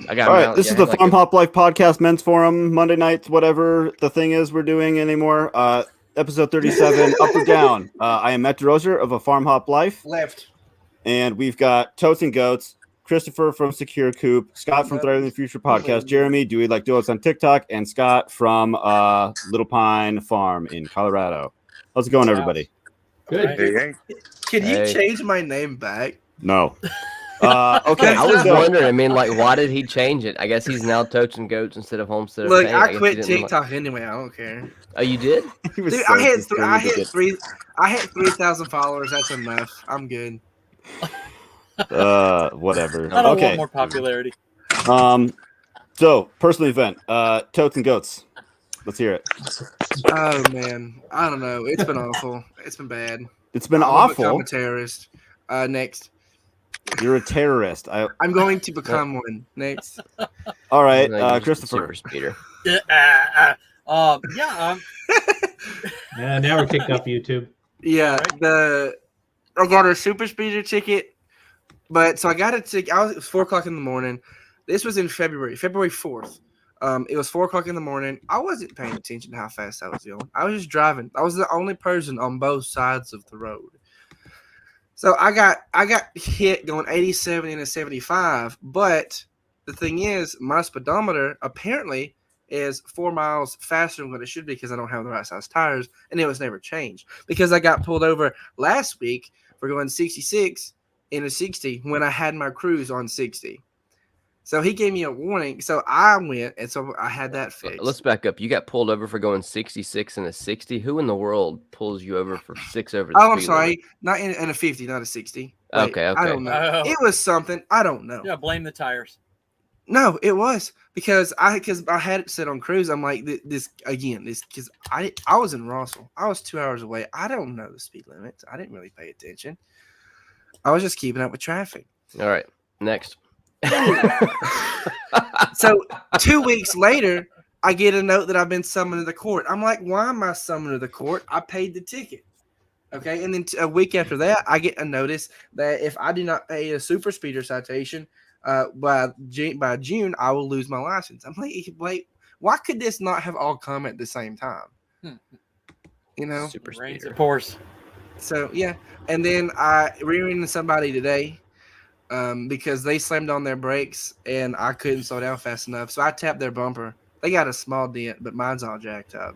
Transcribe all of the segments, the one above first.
I got All him right, out. this is the Farm Hop Life podcast, men's forum, Monday nights, whatever the thing is we're doing anymore. Episode 37, up or down. I am Matt DeRozier of a Farm Hop Life. Left. And we've got Totes and Goats, Christopher from Secure Coop, Scott from Thriving the Future podcast, Jeremy, Do We Like Duos on TikTok, and Scott from Little Pine Farm in Colorado. How's it going, everybody? Good. Hey. Can you change my name back? No. Okay. I was wondering. I mean, like, why did he change it? I guess he's now Totes and Goats instead of Homestead. Look, I quit TikTok anyway. I don't care. Oh, you did? Dude, I hit 3,000 followers. That's enough. I'm good. Whatever. I don't Okay. want more popularity. So personal event. Totes and Goats. Let's hear it. Oh man, I don't know. It's been awful. It's been bad. It's been awful. I'm a terrorist. Next. You're a terrorist. I'm going to become one. Next. All right, Christopher. Yeah. Now we're kicked off YouTube. Yeah, I got a super speeder ticket, but so I got a ticket. It was 4:00 in the morning. This was in February 4th. It was 4:00 in the morning. I wasn't paying attention to how fast I was going. I was just driving. I was the only person on both sides of the road. So I got hit going 87 and a 75, but the thing is, my speedometer apparently is 4 miles faster than what it should be because I don't have the right size tires, and it was never changed because I got pulled over last week for going 66 in a 60 when I had my cruise on 60. So he gave me a warning. So I went, and so I had that fixed. Let's back up. You got pulled over for going 66 in a 60. Who in the world pulls you over for 6 over the I'm speed sorry. limit? Not in a 50, not a 60. Wait, Okay. I don't know. It was something. I don't know. Yeah, blame the tires. No, it was because I had it set on cruise. I'm like this because I was in Russell. I was 2 hours away. I don't know the speed limits. I didn't really pay attention. I was just keeping up with traffic. All right. Next. So 2 weeks later, I get a note that I've been summoned to the court. I'm like, why am I summoned to the court? I paid the ticket. Okay. And then a week after that, I get a notice that if I do not pay a super speeder citation by June, I will lose my license. I'm like, wait, why could this not have all come at the same time? You know, Super Rains speeder. it pours. So yeah. And then I ran into somebody today because they slammed on their brakes and I couldn't slow down fast enough. So I tapped their bumper. They got a small dent, but mine's all jacked up.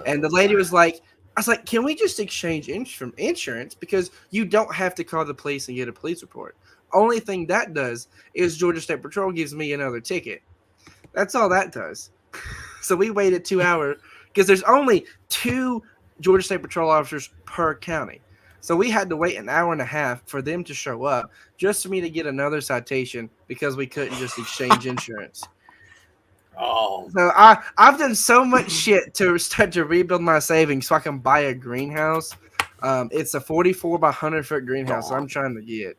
And the lady was like, I was like, can we just exchange insurance? Because you don't have to call the police and get a police report. Only thing that does is Georgia State Patrol gives me another ticket. That's all that does. So we waited 2 hours because there's only 2 Georgia State Patrol officers per county. So we had to wait an hour and a half for them to show up just for me to get another citation because we couldn't just exchange insurance. Oh. So I've done so much shit to start to rebuild my savings so I can buy a greenhouse. It's a 44 by 100 foot greenhouse I'm trying to get.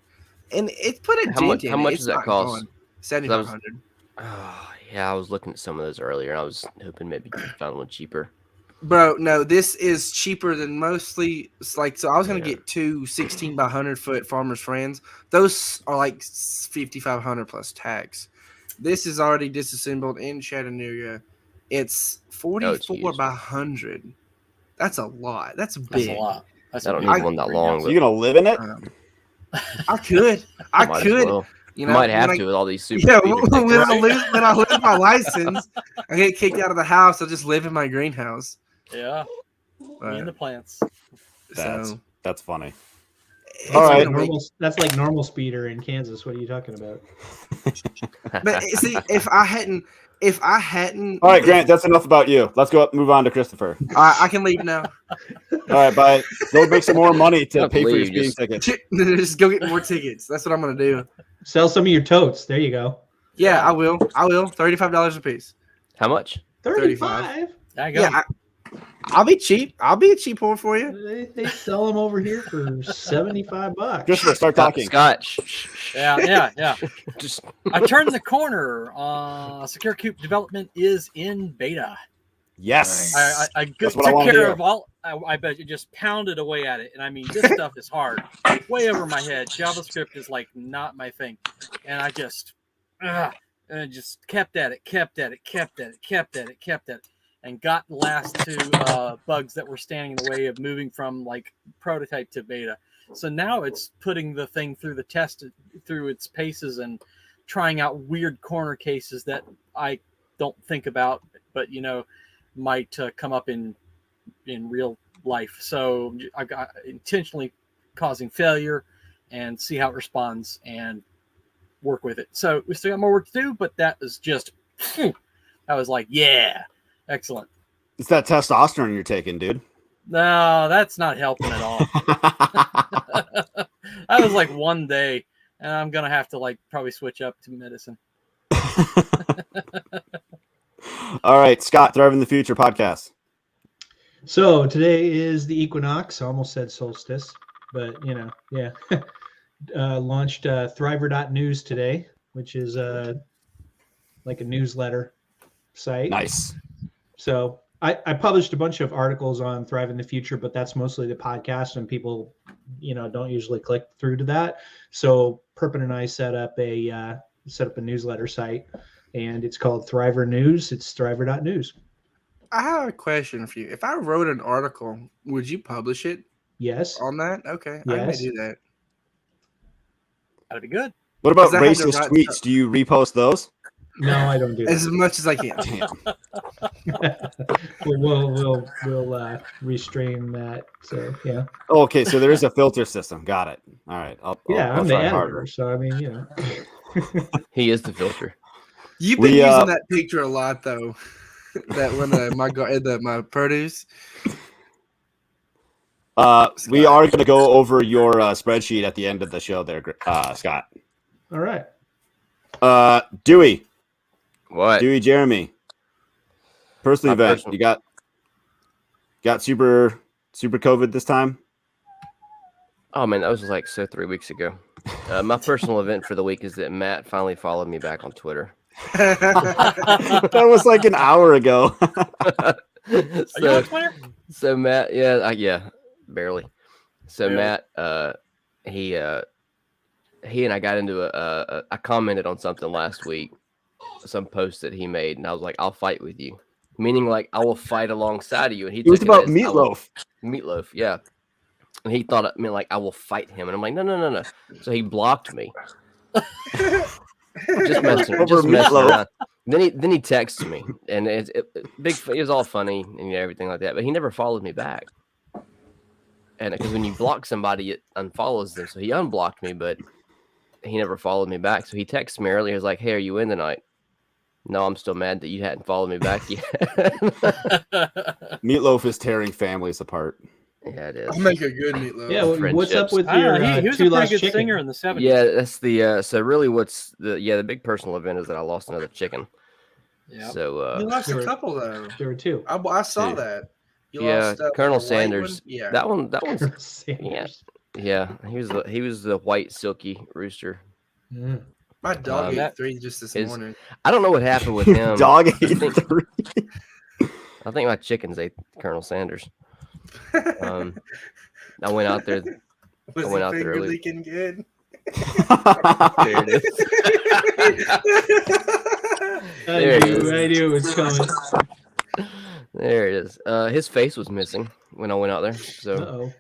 And it's put a dent in it. How much It's does that not cost? going. 7,500. Oh, yeah, I was looking at some of those earlier, and I was hoping maybe you found one cheaper. Bro, no, this is cheaper than mostly. It's like, so I was going to get 2 16 by 100 foot Farmers Friends. Those are like 5,500 plus tax. This is already disassembled in Chattanooga. It's 44 by 100. That's a lot. That's big. That's a lot. I don't need one that long. So you gonna live in it? I could. I could. Well. You know, might have to with all these super. Yeah, when I lose my license, I get kicked out of the house. I'll just live in my greenhouse. Yeah. Me and the plants. That's funny. All right, that's like normal speeder in Kansas. What are you talking about? But see, if I hadn't. All right, Grant, that's enough about you. Let's move on to Christopher. I can leave now. All right, bye. Go make some more money to pay for your speeding tickets. Just go get more tickets. That's what I'm gonna do. Sell some of your totes. There you go. Yeah, I will. $35 a piece. How much? 35. There you go. Yeah, I'll be cheap. I'll be a cheap whore for you. They sell them over here for $75. Christopher, start talking. Scott. Yeah. Just I turned the corner. Secure Coop development is in beta. Yes. I That's took what I wanna care hear. of all. I bet you just pounded away at it. And I mean, this stuff is hard. Way over my head. JavaScript is like not my thing. And I just, and just kept at it, and got last two bugs that were standing in the way of moving from like prototype to beta. So now it's putting the thing through the test, through its paces, and trying out weird corner cases that I don't think about, but might come up in real life. So I got intentionally causing failure and see how it responds and work with it. So we still got more work to do, but that was just, I was like, yeah, excellent. It's that testosterone you're taking, dude. No, that's not helping at all. That was like one day, and I'm gonna have to like probably switch up to medicine. All right, Scott, Thriving the Future podcast. So today is the equinox. I almost said solstice, but yeah. Launched Thriver.news today, which is like a newsletter site. Nice. So I published a bunch of articles on Thrive in the Future, but that's mostly the podcast, and people, don't usually click through to that. So Perpin and I set up a newsletter site, and it's called Thriver News. It's Thriver.news. I have a question for you. If I wrote an article, would you publish it? Yes. On that? Okay. Yes. I may do that. That'd be good. What about 'Cause I had to racist write tweets? stuff. Do you repost those? No, I don't do As that. much as I can. Damn. We'll restrain that. So yeah. Oh, okay, so there is a filter system. Got it. All right. I'll I'm the try editor, harder. so I mean, He is the filter. You've been using that picture a lot, though. That when my produce. We are going to go over your spreadsheet at the end of the show there, Scott. all right. Dewey. What? Dewey Jeremy. Personal event. You got super COVID this time? Oh man, that was like 3 weeks ago. My personal event for the week is that Matt finally followed me back on Twitter. That was like an hour ago. Are you on Twitter? So Matt, yeah, barely. So Barely. Matt, he and I got into I commented on something last week, some post that he made, and I was like, "I'll fight with you," meaning like I will fight alongside of you. And he It was took about as, meatloaf. Meatloaf, yeah. And he thought it meant like I will fight him, and I'm like, no. So he blocked me. Just messing around. Then he texts me, and it was all funny and everything like that. But he never followed me back. And because when you block somebody, it unfollows them. So he unblocked me, but he never followed me back. So he texted me earlier. He was like, "Hey, are you in tonight?" No, I'm still mad that you hadn't followed me back yet. Meatloaf is tearing families apart. Yeah, it is. I'll make a good meatloaf. Yeah, what's up with I don't your know, he was two a pretty lost good chicken? singer in the 70s. Yeah, that's the so really what's the big personal event is that I lost another chicken. Yeah. So You lost a couple though. There were two. I saw Two. that. You yeah, lost, Colonel the white Sanders. one? Yeah. That one's Sanders. yeah. He was the white silky rooster. Mm. My dog ate that 3 just this is- morning. I don't know what happened with him. Dog I ate think- 3. I think my chickens ate Colonel Sanders. I went out there. Was I went he out there finger early. licking good? There it is. There it is. I knew it was coming. There it is. His face was missing when I went out there. So Uh-oh.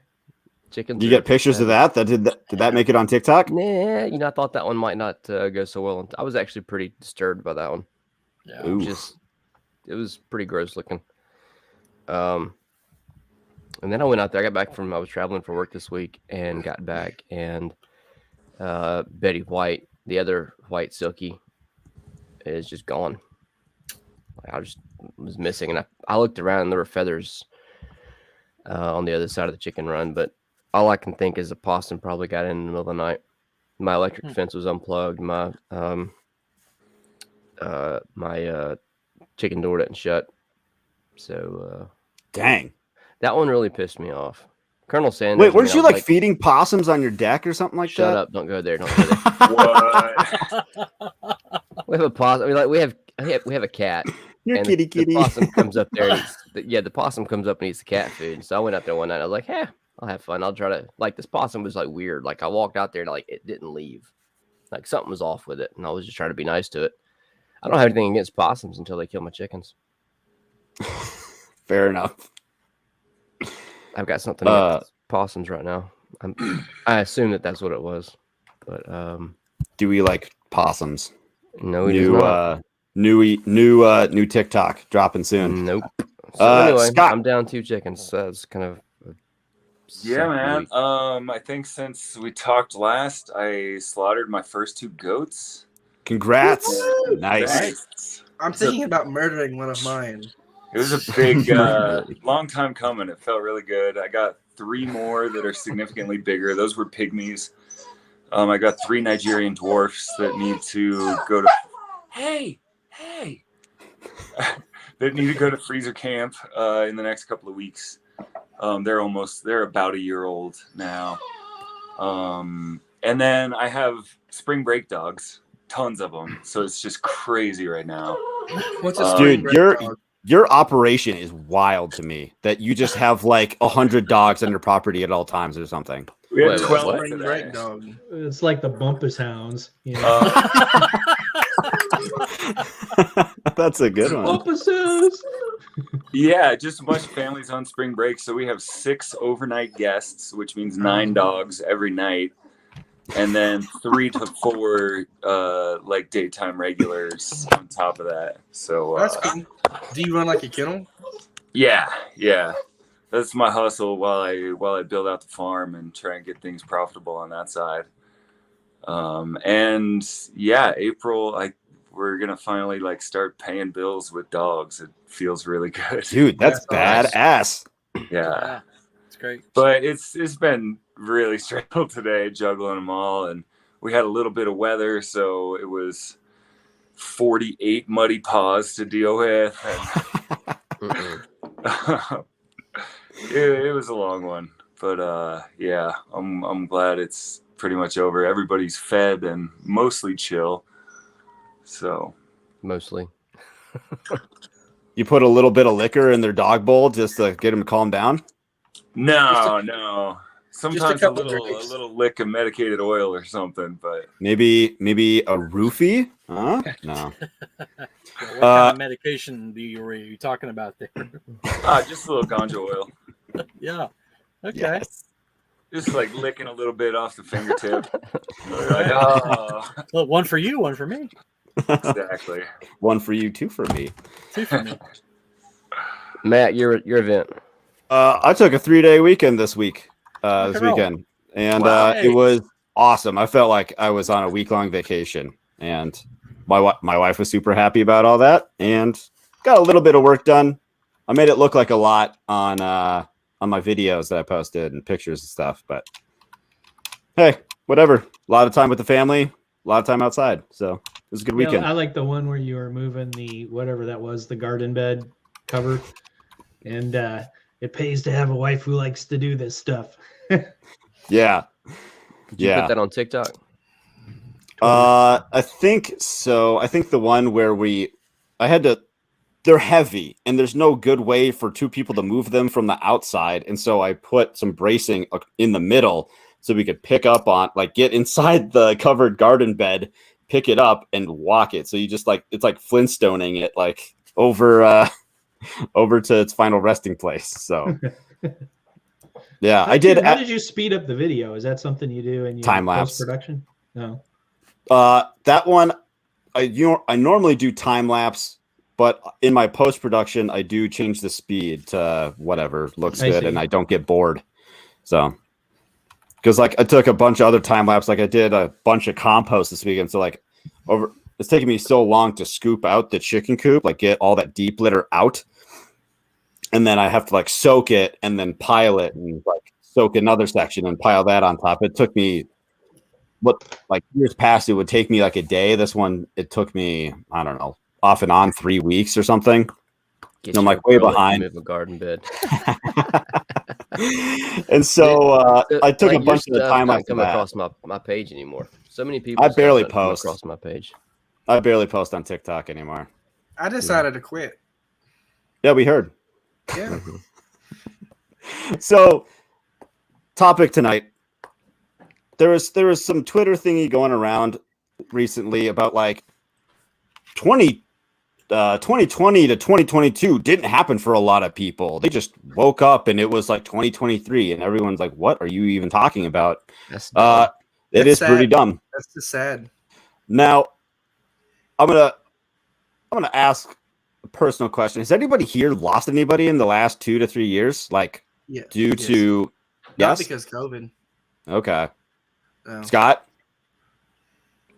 chickens. Did you get pictures of that? Did that make it on TikTok? Nah, I thought that one might not go so well. I was actually pretty disturbed by that one. Yeah. Ooh. It was pretty gross looking. And then I went out there. I was traveling for work this week and got back, and Betty White, the other white silky, is just gone. I just was missing, and I looked around, and there were feathers on the other side of the chicken run, but all I can think is a possum probably got in the middle of the night. My electric fence was unplugged. My chicken door didn't shut. So Dang. that one really pissed me off. Colonel Sanders. Wait, weren't you like feeding possums on your deck or something like Shut that? up! Don't go there. Don't go there. We have a possum. We have a cat. You're and kitty. The possum comes up there. And the possum comes up and eats the cat food. So I went out there one night. I was like, I'll have fun. I'll try to this possum was like weird. Like I walked out there and it didn't leave. Like something was off with it, and I was just trying to be nice to it. I don't have anything against possums until they kill my chickens. Fair enough. I've got something against possums right now. I assume that's what it was, but do we like possums? No, he does not. New TikTok dropping soon. Nope. So anyway, Scott. I'm down 2 chickens. So that's kind of Yeah, man. week. I think since we talked last, I slaughtered my first 2 goats. Congrats. Woo! Nice. Thanks. I'm thinking about murdering one of mine. It was a big, long time coming. It felt really good. I got 3 more that are significantly bigger. Those were pygmies. I got 3 Nigerian dwarfs that need to go to. Hey. That need to go to freezer camp in the next couple of weeks. They're about a year old now. And then I have spring break dogs, tons of them. So it's just crazy right now. What's a Dude, spring break dog? your operation is wild to me. That you just have like 100 dogs on your property at all times or something. We had Wait, 12 what? Spring today. break dog. It's like the Bumpus Hounds. You know? That's a good one. Bumpus Hounds. Yeah, just a bunch of families on spring break. So we have 6 overnight guests, which means 9 dogs every night. And then 3 to 4 like daytime regulars on top of that. So That's cool. Do you run like a kennel? yeah. That's my hustle while I build out the farm and try and get things profitable on that side. And yeah, April, we're gonna finally like start paying bills with dogs. It feels really good. Dude, that's That's badass. Yeah. It's great. But it's been really stressful today, juggling them all, and we had a little bit of weather, so it was 48 muddy paws to deal with. And it was a long one, but yeah, I'm glad it's pretty much over. Everybody's fed and mostly chill. So Mostly. You put a little bit of liquor in their dog bowl just to get them to calm down. no. Sometimes a couple drinks. little lick of medicated oil or something, but Maybe a roofie? Huh? No. What kind of medication were you talking about there? just a little ganja oil. Yeah. Okay. Yes. Just like licking a little bit off the fingertip. Like, oh, Well, one for you, one for me. exactly. One for you, 2 for me. 2 for me. Matt, your event. I took a 3-day weekend this and roll. weekend, and Wow. it was awesome. I felt like I was on a week-long vacation, and my wife was super happy about all that, and got a little bit of work done. I made it look like a lot on my videos that I posted and pictures and stuff, but hey, whatever. A lot of time with the family, a lot of time outside, so it was a good Yeah, weekend. I like the one where you were moving the whatever that was, the garden bed cover, and it pays to have a wife who likes to do this stuff. Yeah. Did you put that on TikTok? I think so. I think the one where they're heavy and there's no good way for 2 people to move them from the outside. And so I put some bracing in the middle so we could pick up on, like, get inside the covered garden bed, pick it up and walk it. So you just it's like Flintstoning it, like over to its final resting place. So yeah, I did. How did you speed up the video? Is that something you do in your Time-lapse. post-production? No. That one, I normally do time lapse, but in my post production, I do change the speed to whatever looks I good, see. and I don't get bored. So, because like I took a bunch of other time lapse, like I did a bunch of compost this weekend. So it's taking me so long to scoop out the chicken coop, like get all that deep litter out, and then I have to like soak it and then pile it and like soak another section and pile that on top. It took me. What like years past, it would take me like a day. This one, it took me, I don't know, off and on 3 weeks or something. Get I'm you like a way girl that can behind. move a garden bed. And so I took Like, a bunch your of the stuff time not lapse of coming that. across my page anymore. So many people. I barely stuff doesn't come post. across my page. I barely post on TikTok anymore. I decided to quit. Yeah, we heard. Yeah. So, topic tonight. There was some Twitter thingy going around recently about like 2020 to 2022 didn't happen for a lot of people. They just woke up and it was like 2023, and everyone's like, "What are you even talking about?" That's dumb. It is pretty dumb. That's just sad. Now, I'm gonna ask a personal question. Has anybody here lost anybody in the last 2 to 3 years? Like, due to not because COVID. Okay, No. Scott.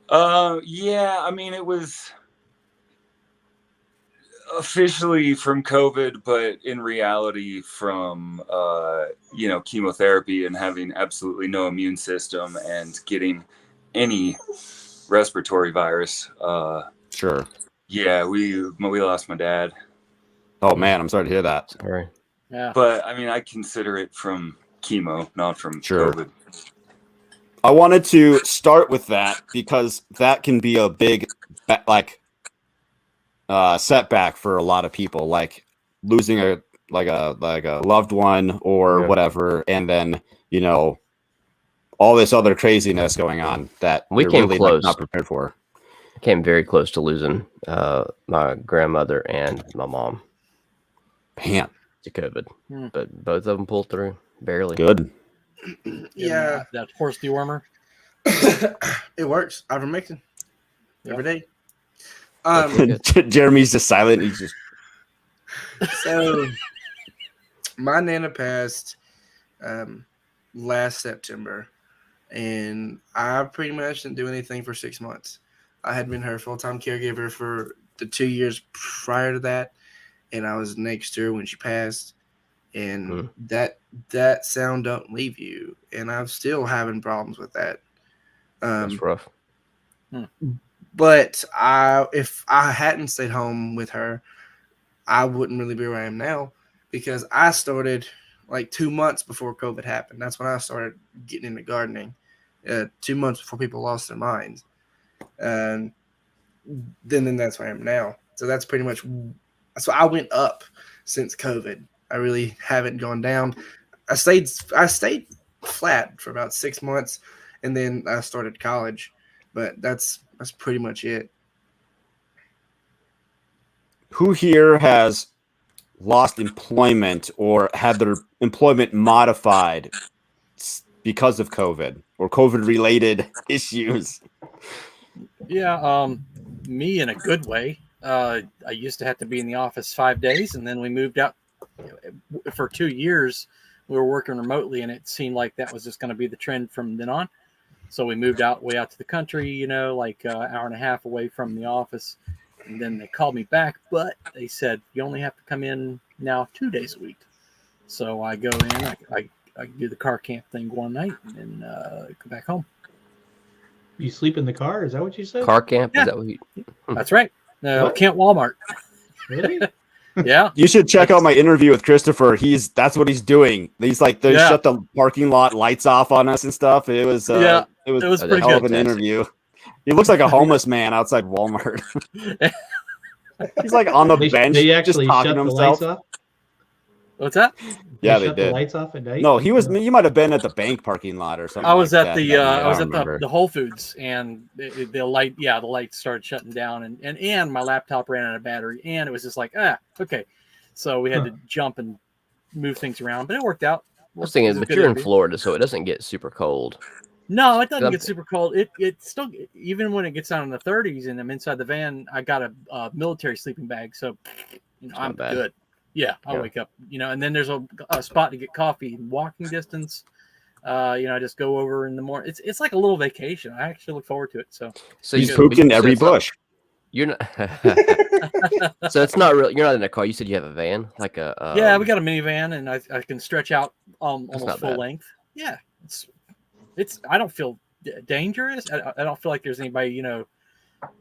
Yeah, I mean, it was officially from COVID, but in reality from chemotherapy and having absolutely no immune system and getting any respiratory virus. Sure. Yeah, we lost my dad. Oh man, I'm sorry to hear that. Sorry. Yeah. But I mean, I consider it from chemo, not from Sure. COVID. I wanted to start with that because that can be a big setback for a lot of people, like losing a loved one or whatever, and then all this other craziness going on that We you're came really close. not prepared for. Came very close to losing my grandmother and my mom Man, to COVID, but both of them pulled through barely. good. Yeah. That horse dewormer. It works. Ivermectin. Every day. Jeremy's just silent. He's just So my Nana passed last September, and I pretty much didn't do anything for 6 months. I had been her full-time caregiver for the 2 years prior to that, and I was next to her when she passed. And that sound don't leave you, and I'm still having problems with that. That's rough. But if I hadn't stayed home with her, I wouldn't really be where I am now, because I started like 2 months before COVID happened. That's when I started getting into gardening, 2 months before people lost their minds. And then that's where I am now. So that's pretty much. So I went up since COVID. I really haven't gone down. I stayed flat for about 6 months, and then I started college. But that's pretty much it. Who here has lost employment or had their employment modified because of COVID or COVID-related issues? Yeah, me in a good way. I used to have to be in the office 5 days, and then we moved out for 2 years. We were working remotely, and it seemed like that was just going to be the trend from then on. So we moved way out to the country, like an hour and a half away from the office. And then they called me back, but they said, you only have to come in now 2 days a week. So I go in, I do the car camp thing one night, and then go back home. You sleep in the car? Is that what you said? Car camp? Yeah. Is that what you... That's right. Kent Walmart. Really? Yeah. You should check out my interview with Christopher. That's what he's doing. He's like, they shut the parking lot lights off on us and stuff. It was it was a pretty hell of good. an interview. He looks like a homeless man outside Walmart. He's like on the bench, they just actually talking shut to the himself. lights off? What's that? Yeah, They they shut the did. lights off at night? No, you might have been at the bank parking lot or something. I was like at that the that night. I was I at don't remember. the Whole Foods, and the lights started shutting down, and my laptop ran out of battery, and it was just like, okay. So we had to jump and move things around, but it worked out. I was thinking, It was a but good you're in interview. Florida, so it doesn't get super cold. No, it doesn't Yep. get super cold. It still, even when it gets down in the 30s and I'm inside the van, I got a military sleeping bag, so I'm bad. good. Yeah, I'll wake up, and then there's a spot to get coffee in walking distance. I just go over in the morning. It's like a little vacation. I actually look forward to it. So He's pooped in every bush. You're not. So it's not real. You're not in a car. You said you have a van, like a. yeah, we got a minivan, and I can stretch out almost not full bad. length. Yeah, it's. I don't feel dangerous. I don't feel like there's anybody.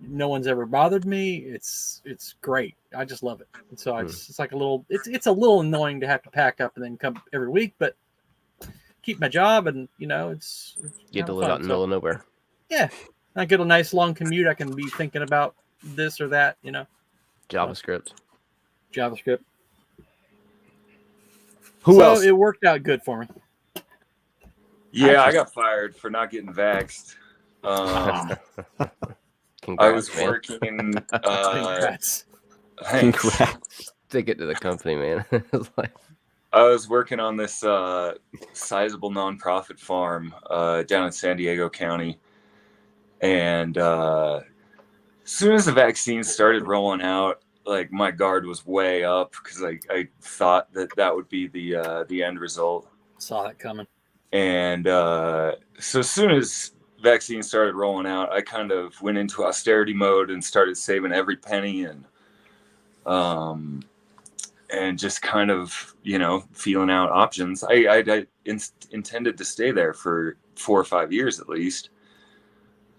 No one's ever bothered me. It's great. I just love it. And so it's like a little. It's a little annoying to have to pack up and then come every week, but keep my job, and it's get to live fun. out in the middle of nowhere. Yeah, I get a nice long commute. I can be thinking about this or that. JavaScript. Who else? It worked out good for me. Yeah, I got fired for not getting vaxxed. Congrats, I was man. working. Congrats. Thanks. Congrats. Stick it to the company, man. It's like, I was working on this sizable nonprofit farm down in San Diego County, and as soon as the vaccines started rolling out, like my guard was way up because I thought that would be the end result. Saw that coming. And so as soon as vaccines started rolling out, I kind of went into austerity mode and started saving every penny and just kind of, feeling out options. I intended to stay there for 4 or 5 years at least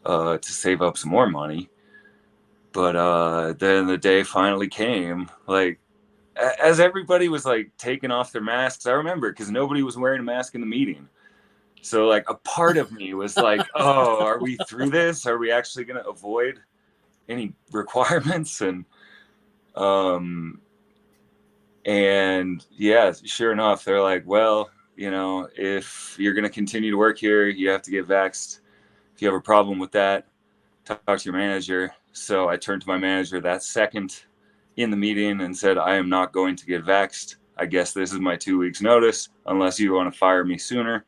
to save up some more money. But then the day finally came, like, as everybody was like taking off their masks, I remember because nobody was wearing a mask in the meeting. So like a part of me was like, oh, are we through this? Are we actually going to avoid any requirements? And yeah, sure enough, they're like, well, if you're going to continue to work here, you have to get vaxxed. If you have a problem with that, talk to your manager. So I turned to my manager that second in the meeting and said, I am not going to get vaxxed. I guess this is my 2 weeks notice unless you want to fire me sooner.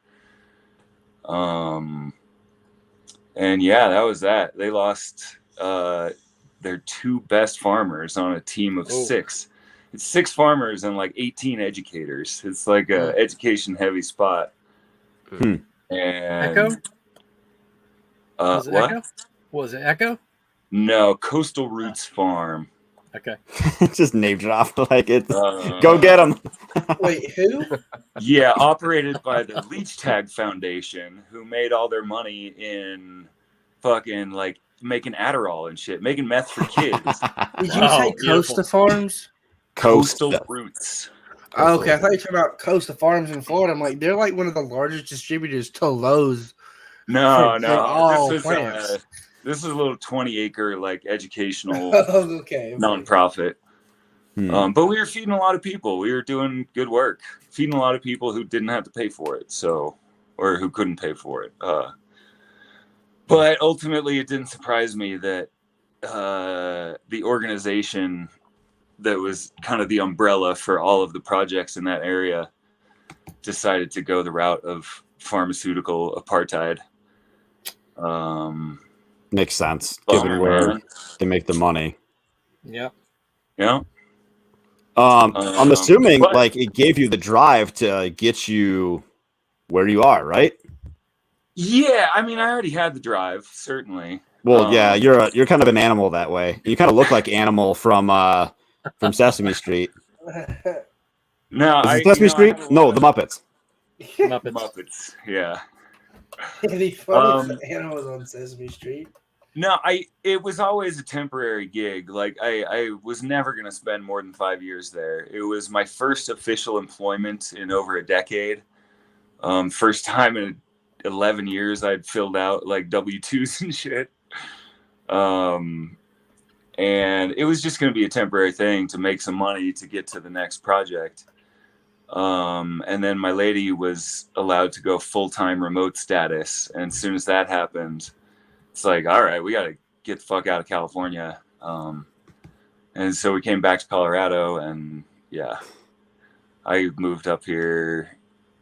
And yeah, that was that. They lost their 2 best farmers on a team of 6. It's 6 farmers and like 18 educators. It's like a education heavy spot. And Echo? Was it what? Echo? Was it Echo? No, Coastal Roots Farm. Okay. Just name drop like it's go get them. Wait, who? Yeah, operated by the Leech Tag Foundation, who made all their money in fucking like making Adderall and shit, making meth for kids. Did you say Costa Farms? Coastal Roots. Oh, okay, I thought you were talking about Costa Farms in Florida. I'm like, they're like one of the largest distributors to Lowe's. No. All plants. This is a little 20-acre like educational okay. nonprofit. But we were feeding a lot of people. We were doing good work, feeding a lot of people who didn't have to pay for it, or who couldn't pay for it. But ultimately, it didn't surprise me that the organization that was kind of the umbrella for all of the projects in that area decided to go the route of pharmaceutical apartheid. Makes sense, given where they make the money. Yeah. Yeah. I'm assuming like it gave you the drive to get you where you are, right? Yeah, I mean, I already had the drive, certainly. Well, yeah, you're kind of an animal that way. You kind of look like Animal from Sesame Street. No, Is it Sesame Street? No, the Muppets. Muppets. Yeah. It'd be funny if the animals on Sesame Street. No, it was always a temporary gig. Like I was never gonna spend more than 5 years there. It was my first official employment in over a decade. First time in 11 years I'd filled out like W-2s and shit. And it was just gonna be a temporary thing to make some money to get to the next project. And then my lady was allowed to go full-time remote status. And as soon as that happened, it's like, all right, we got to get the fuck out of California. And so we came back to Colorado, and yeah, I moved up here,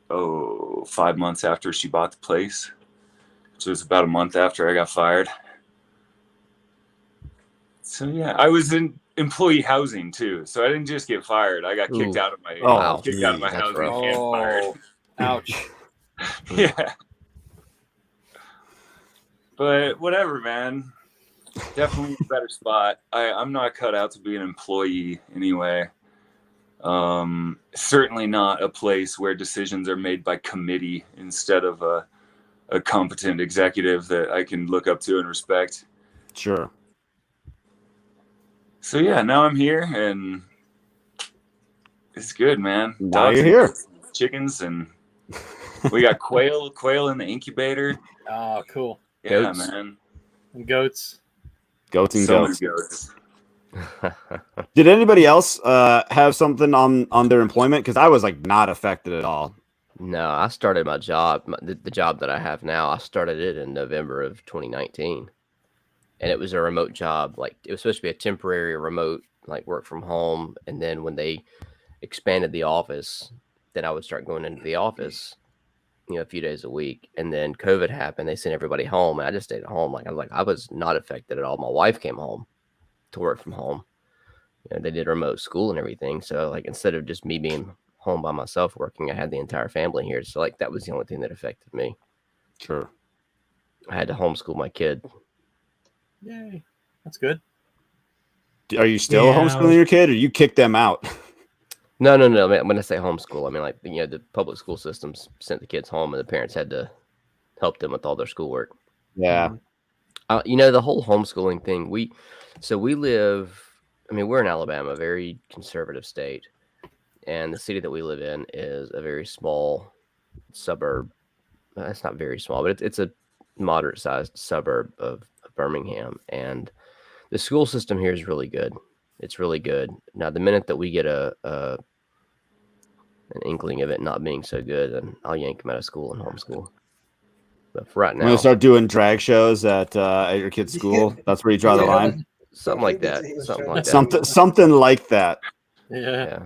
5 months after she bought the place. So it was about a month after I got fired. So yeah, I was in employee housing too. So I didn't just get fired. I got kicked out of my housing and fired. Ouch. Yeah. But whatever, man. Definitely a better spot. I'm not cut out to be an employee anyway. Certainly not a place where decisions are made by committee instead of a competent executive that I can look up to and respect. Sure. So yeah, now I'm here and it's good, man. Now you're here. Chickens, and we got quail in the incubator. Oh, cool. Yeah, Goats. man. And goats. Goats and So goats. many goats. Did anybody else have something on their employment? Because I was like not affected at all. No, I started my job, the job that I have now. I started it in November of 2019. and it was a remote job. Like it was supposed to be a temporary remote, like work from home. And then when they expanded the office, then I would start going into the office, a few days a week. And then COVID happened. They sent everybody home. And I just stayed at home. I was not affected at all. My wife came home to work from home. They did remote school and everything. So like, instead of just me being home by myself working, I had the entire family here. So like, that was the only thing that affected me. Sure. I had to homeschool my kid. Yay. That's good. Are you still Yeah. homeschooling your kid, or you kicked them out? No. When I say homeschool, I mean like the public school systems sent the kids home, and the parents had to help them with all their schoolwork. Yeah. The whole homeschooling thing. We live. I mean, we're in Alabama, a very conservative state, and the city that we live in is a very small suburb. It's not very small, but it's a moderate-sized suburb of Birmingham, and the school system here is really good. It's really good. Now, the minute that we get an inkling of it not being so good, then I'll yank them out of school and homeschool. But for right I'm now, gonna start doing drag shows at your kid's school. That's where you draw the line. something like that. Something like that. Something like that. Yeah. Yeah.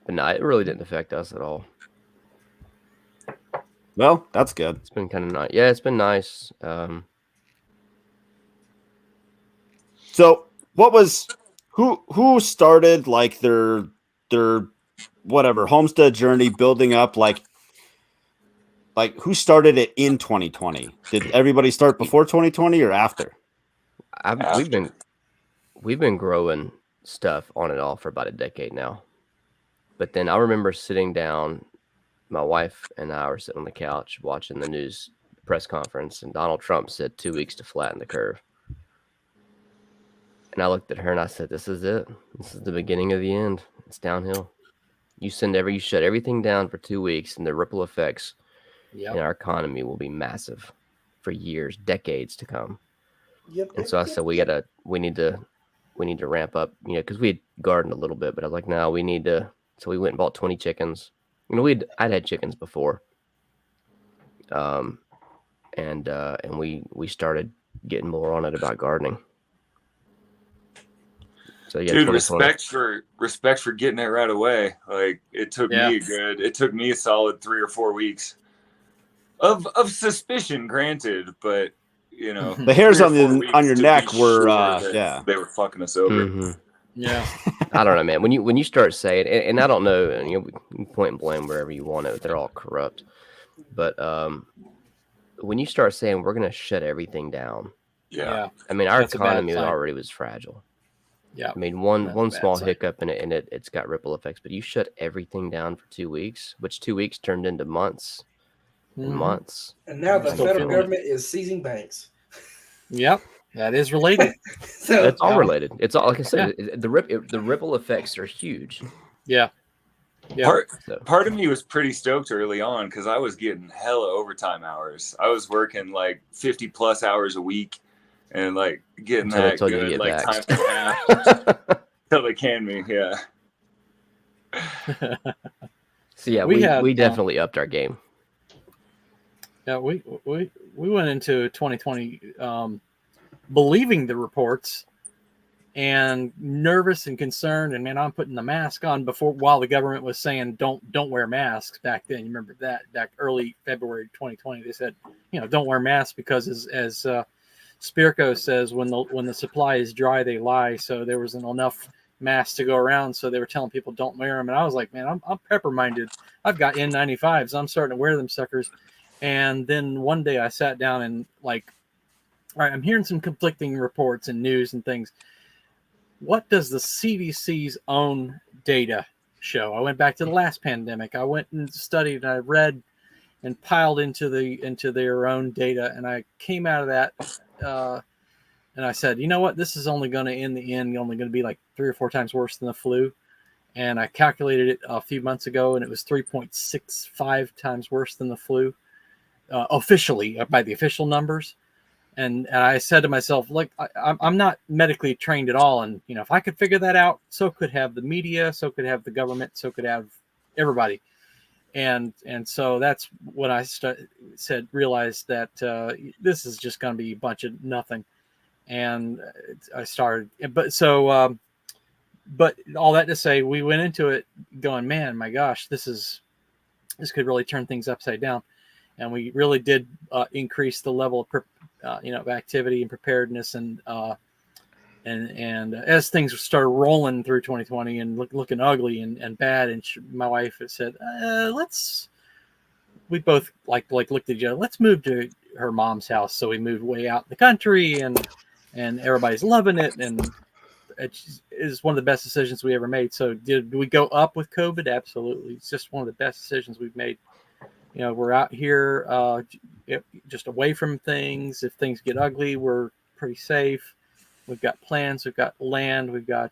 But no, it really didn't affect us at all. Well, that's good. It's been kind of nice. Yeah, it's been nice. So, what was who started like their whatever homestead journey, building up like who started it in 2020? Did everybody start before 2020 or after? We've been growing stuff on and off for about a decade now. But then I remember sitting down, my wife and I were sitting on the couch watching the news press conference, and Donald Trump said 2 weeks to flatten the curve. And I looked at her and I said, "This is it. This is the beginning of the end. It's downhill. You shut everything down for 2 weeks, and the ripple effects in our economy will be massive for years, decades to come." Yep. And so I said, we need to ramp up, because we had gardened a little bit, but I was like, no, we need to. So we went and bought 20 chickens. I'd had chickens before. And we started getting more on it about gardening. So yeah, dude, respect for getting it right away. Like it took me a solid 3 or 4 weeks of suspicion, granted, but the hairs on your neck were they were fucking us over. Mm-hmm. Yeah. I don't know, man. When you start saying, and I don't know, and you can point and blame wherever you want it. They're all corrupt. But when you start saying we're going to shut everything down, Yeah. I mean, our That's a bad economy sign. already was fragile. Yeah. I mean, That's one a bad small sign. hiccup in it, and it's got ripple effects. But you shut everything down for 2 weeks, which 2 weeks turned into months and Mhm. months. And now the Still federal feeling it. government is seizing banks. Yep. That is related. So It's all related. It's all, like I said, the ripple effects are huge. Yeah. Yeah. Part of me was pretty stoked early on because I was getting hella overtime hours. I was working like 50 plus hours a week and like getting Until they that told you to good get like time vaxxed. and a half until they canned me. Yeah. So yeah, we definitely upped our game. Yeah, we went into 2020 believing the reports and nervous and concerned. And man, I'm putting the mask on while the government was saying don't wear masks back then. You remember that back early February 2020? They said don't wear masks because as Spirko says, when the supply is dry, they lie. So there wasn't enough masks to go around, so they were telling people don't wear them. And I was like, man, I'm pepper minded. I've got N95s. I'm starting to wear them suckers. And then one day I sat down and like, all right, I'm hearing some conflicting reports and news and things. What does the CDC's own data show? I went back to the last pandemic. I went and studied and I read and piled into their own data, and I came out of that and I said, you know what? This is only going to, in the end, only going to be like 3 or 4 times worse than the flu. And I calculated it a few months ago, and it was 3.65 times worse than the flu, officially by the official numbers. And I said to myself, look, I'm not medically trained at all, and if I could figure that out, so could have the media, so could have the government, so could have everybody. and so that's when I realized that this is just going to be a bunch of nothing, and I started. But all that to say, we went into it going, man, my gosh, this could really turn things upside down, and we really did increase the level of of activity and preparedness, and as things started rolling through 2020 and looking ugly and bad, and my wife had said, we both looked at each other, let's move to her mom's house. So we moved way out in the country, and everybody's loving it, and it is one of the best decisions we ever made. So did we go up with COVID? Absolutely. It's just one of the best decisions we've made. We're out here just away from things. If things get ugly, we're pretty safe. We've got plans, we've got land, we've got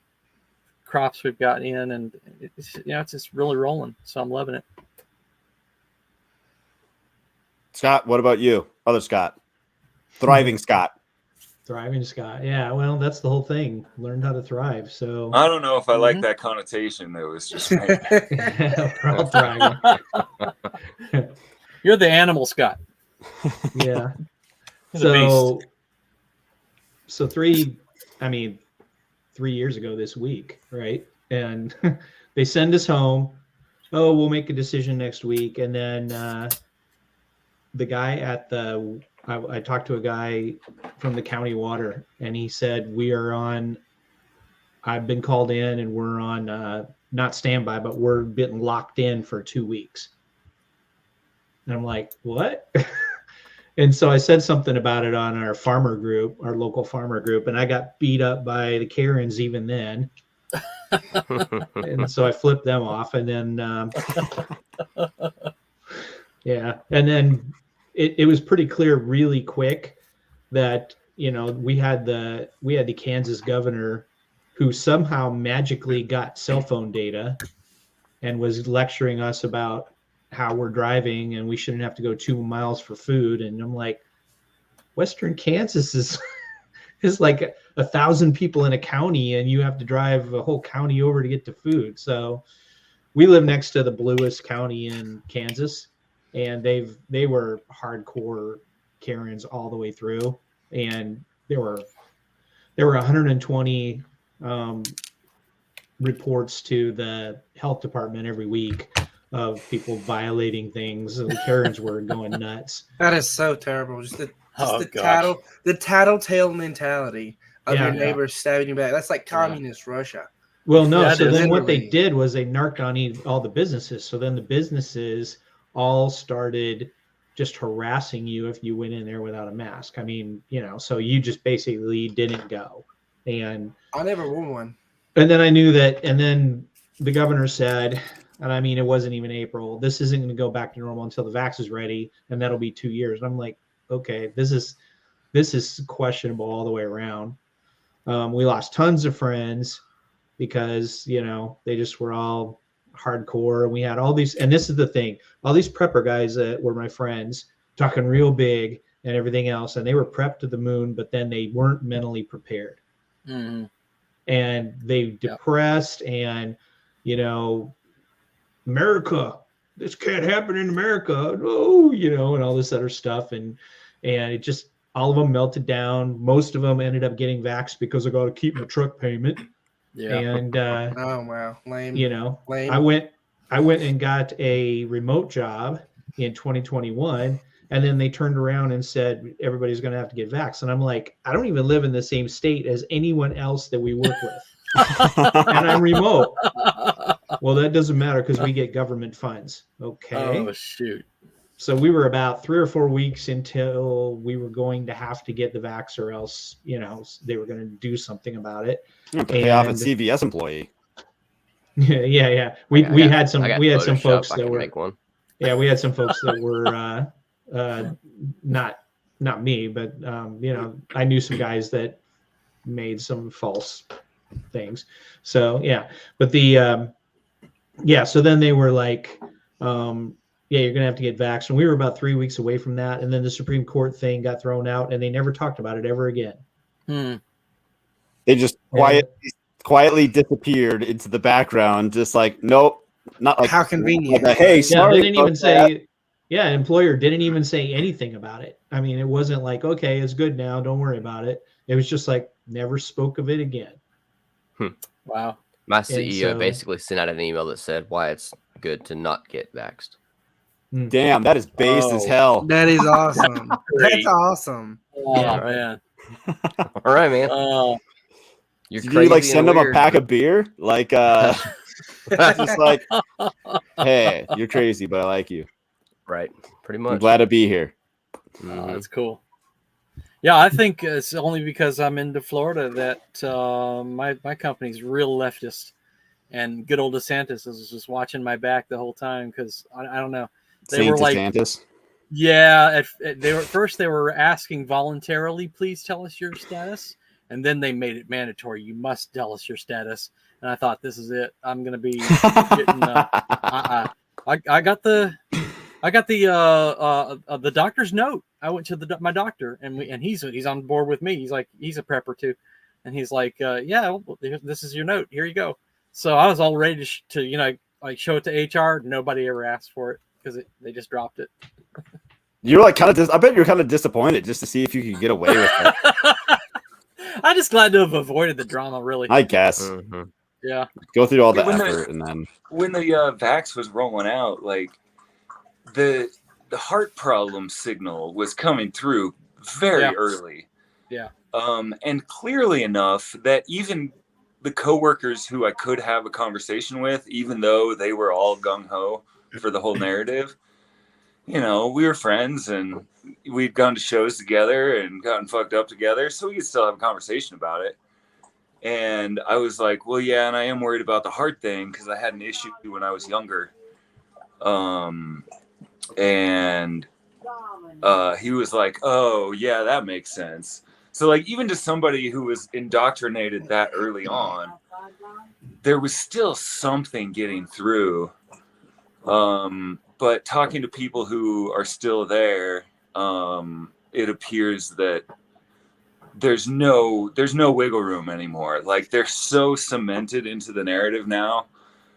crops we've got in, and it's just really rolling. So I'm loving it. Scott, what about you? Other Scott. Thriving Scott. Thriving Scott. Yeah, well, that's the whole thing. Learned how to thrive. So I don't know if I like that connotation. That was just we're all thriving. You're the animal, Scott. Yeah. The So 3 years ago this week, right? And they send us home. Oh, we'll make a decision next week. And then the guy at I talked to a guy from the county water, and he said, I've been called in, and we're on not standby, but we're getting locked in for 2 weeks. And I'm like, what? And so I said something about it on our farmer group, our local farmer group, and I got beat up by the Karens even then. And so I flipped them off, and then yeah, and then it was pretty clear really quick that we had the Kansas governor who somehow magically got cell phone data and was lecturing us about how we're driving and we shouldn't have to go 2 miles for food. And I'm like, Western Kansas is like 1,000 people in a county, and you have to drive a whole county over to get to food. So we live next to the bluest county in Kansas, and they were hardcore Karens all the way through. And there were 120 reports to the health department every week of people violating things. And the Karens were going nuts. That is so terrible. Just the tattletale mentality of your neighbors stabbing you back. That's like communist Russia. Well, no. Yeah, so then what they did was they narked on all the businesses. So then the businesses all started just harassing you if you went in there without a mask. I mean, so you just basically didn't go. And I never wore one. And then I knew that, and then the governor said, and I mean, it wasn't even April, this isn't going to go back to normal until the vax is ready, and that'll be 2 years. And I'm like, okay, this is questionable all the way around. We lost tons of friends because, they just were all hardcore. And we had all these, and this is the thing, all these prepper guys that were my friends talking real big and everything else. And they were prepped to the moon, but then they weren't mentally prepared. Mm-hmm. And they depressed and, America, this can't happen in America. No, and all this other stuff. And it just, all of them melted down. Most of them ended up getting vaxxed because I got to keep my truck payment. Yeah. And, oh, wow. Lame. Lame. I went and got a remote job in 2021. And then they turned around and said, everybody's going to have to get vaxxed. And I'm like, I don't even live in the same state as anyone else that we work with. And I'm remote. Well, that doesn't matter because we get government funds. Okay. Oh, shoot. So we were about 3 or 4 weeks until we were going to have to get the vax, or else, they were going to do something about it. Pay off a CVS employee. Yeah. We had some folks that were, we had some folks that were, not me, but I knew some guys that made some false things. So but so then they were like, you're gonna have to get vaxxed. And we were about 3 weeks away from that, and then the Supreme Court thing got thrown out, and they never talked about it ever again. They just quietly disappeared into the background, just like, nope, not like How convenient. like a, hey, Yeah, sorry. they didn't even about that. say. Yeah, employer didn't even say anything about it. I mean, it wasn't like, okay, it's good now, don't worry about it. It was just like never spoke of it again. Wow. My And CEO so- basically sent out an email that said why it's good to not get vaxxed. Damn, that is based as hell. That is awesome. Great. That's awesome. Oh, Yeah. man. All right, man. You're Did crazy you like and send them a weird, pack but- of beer? Like, just like, hey, you're crazy, but I like you. Right. Pretty I'm much. glad to be here. Mhm. That's cool. Yeah, I think it's only because I'm into Florida that my company's real leftist, and good old DeSantis is just watching my back the whole time because I don't know. They Saint were like, DeSantis. yeah, they were asking voluntarily, please tell us your status, and then they made it mandatory. You must tell us your status. And I thought, this is it. I'm gonna be getting. I got the doctor's note. I went to my doctor, and he's on board with me. He's like, he's a prepper too, and he's like, yeah, well, this is your note. Here you go. So I was all ready to like show it to HR. Nobody ever asked for it because they just dropped it. You're like kind of. I bet you're kind of disappointed just to see if you could get away with it. I'm just glad to have avoided the drama. Really, I guess. Mhm. yeah. Go through all the When the- effort and then. When the vax was rolling out, like the heart problem signal was coming through very Yeah. early. Yeah. And clearly enough that even the coworkers who I could have a conversation with, even though they were all gung ho for the whole narrative, we were friends and we'd gone to shows together and gotten fucked up together, so we could still have a conversation about it. And I was like, well, yeah, and I am worried about the heart thing because I had an issue when I was younger. And he was like, oh, yeah, that makes sense. So, like, even to somebody who was indoctrinated that early on, there was still something getting through. But talking to people who are still there, it appears that there's no wiggle room anymore. Like, they're so cemented into the narrative now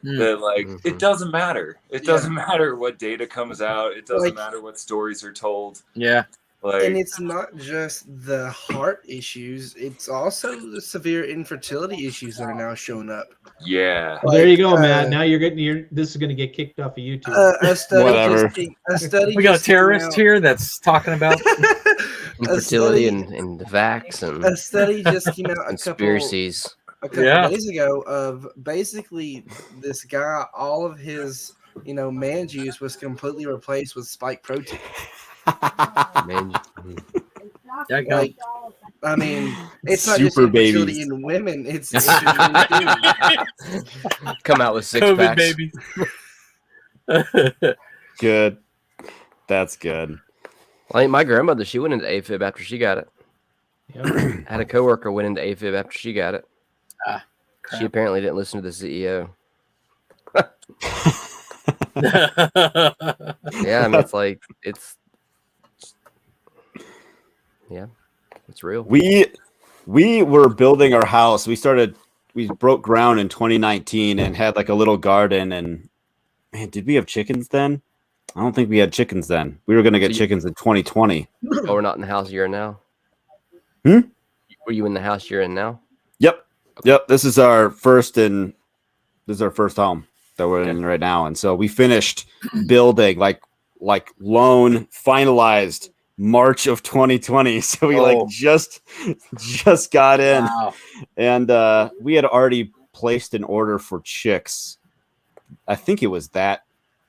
that, like, it doesn't matter. It doesn't matter what data comes out. It doesn't matter what stories are told. Yeah. Like, And it's not just the heart issues; it's also the severe infertility issues that are now showing up. yeah. Well, there you go, Matt. Now this is going to get kicked off of YouTube. A study Whatever. We got a terrorist here that's talking about Infertility and the vax and A study just came out a couple conspiracies. days ago of basically this guy, all of his man juice was completely replaced with spike protein. Man, yeah, Like, I mean, it's not just Super infertility babies. in women; it's infertility. come out with six COVID packs. baby. Good. That's good. Like my grandmother, she went into AFib after she got it. Yep. I had a coworker went into AFib after she got it. Ah, She crap. apparently didn't listen to the CEO. Yeah, I mean, it's real. We were building our house. We broke ground in 2019 and had like a little garden. And man, did we have chickens then? I don't think we had chickens then. We were going to get chickens in 2020. Oh, we're not in the house you're in now? Hmm? Were you in the house you're in now? Yep. This is our first home that we're in right now. And so we finished building like loan finalized March of 2020. So we just got in. Wow. And we had already placed an order for chicks. I think it was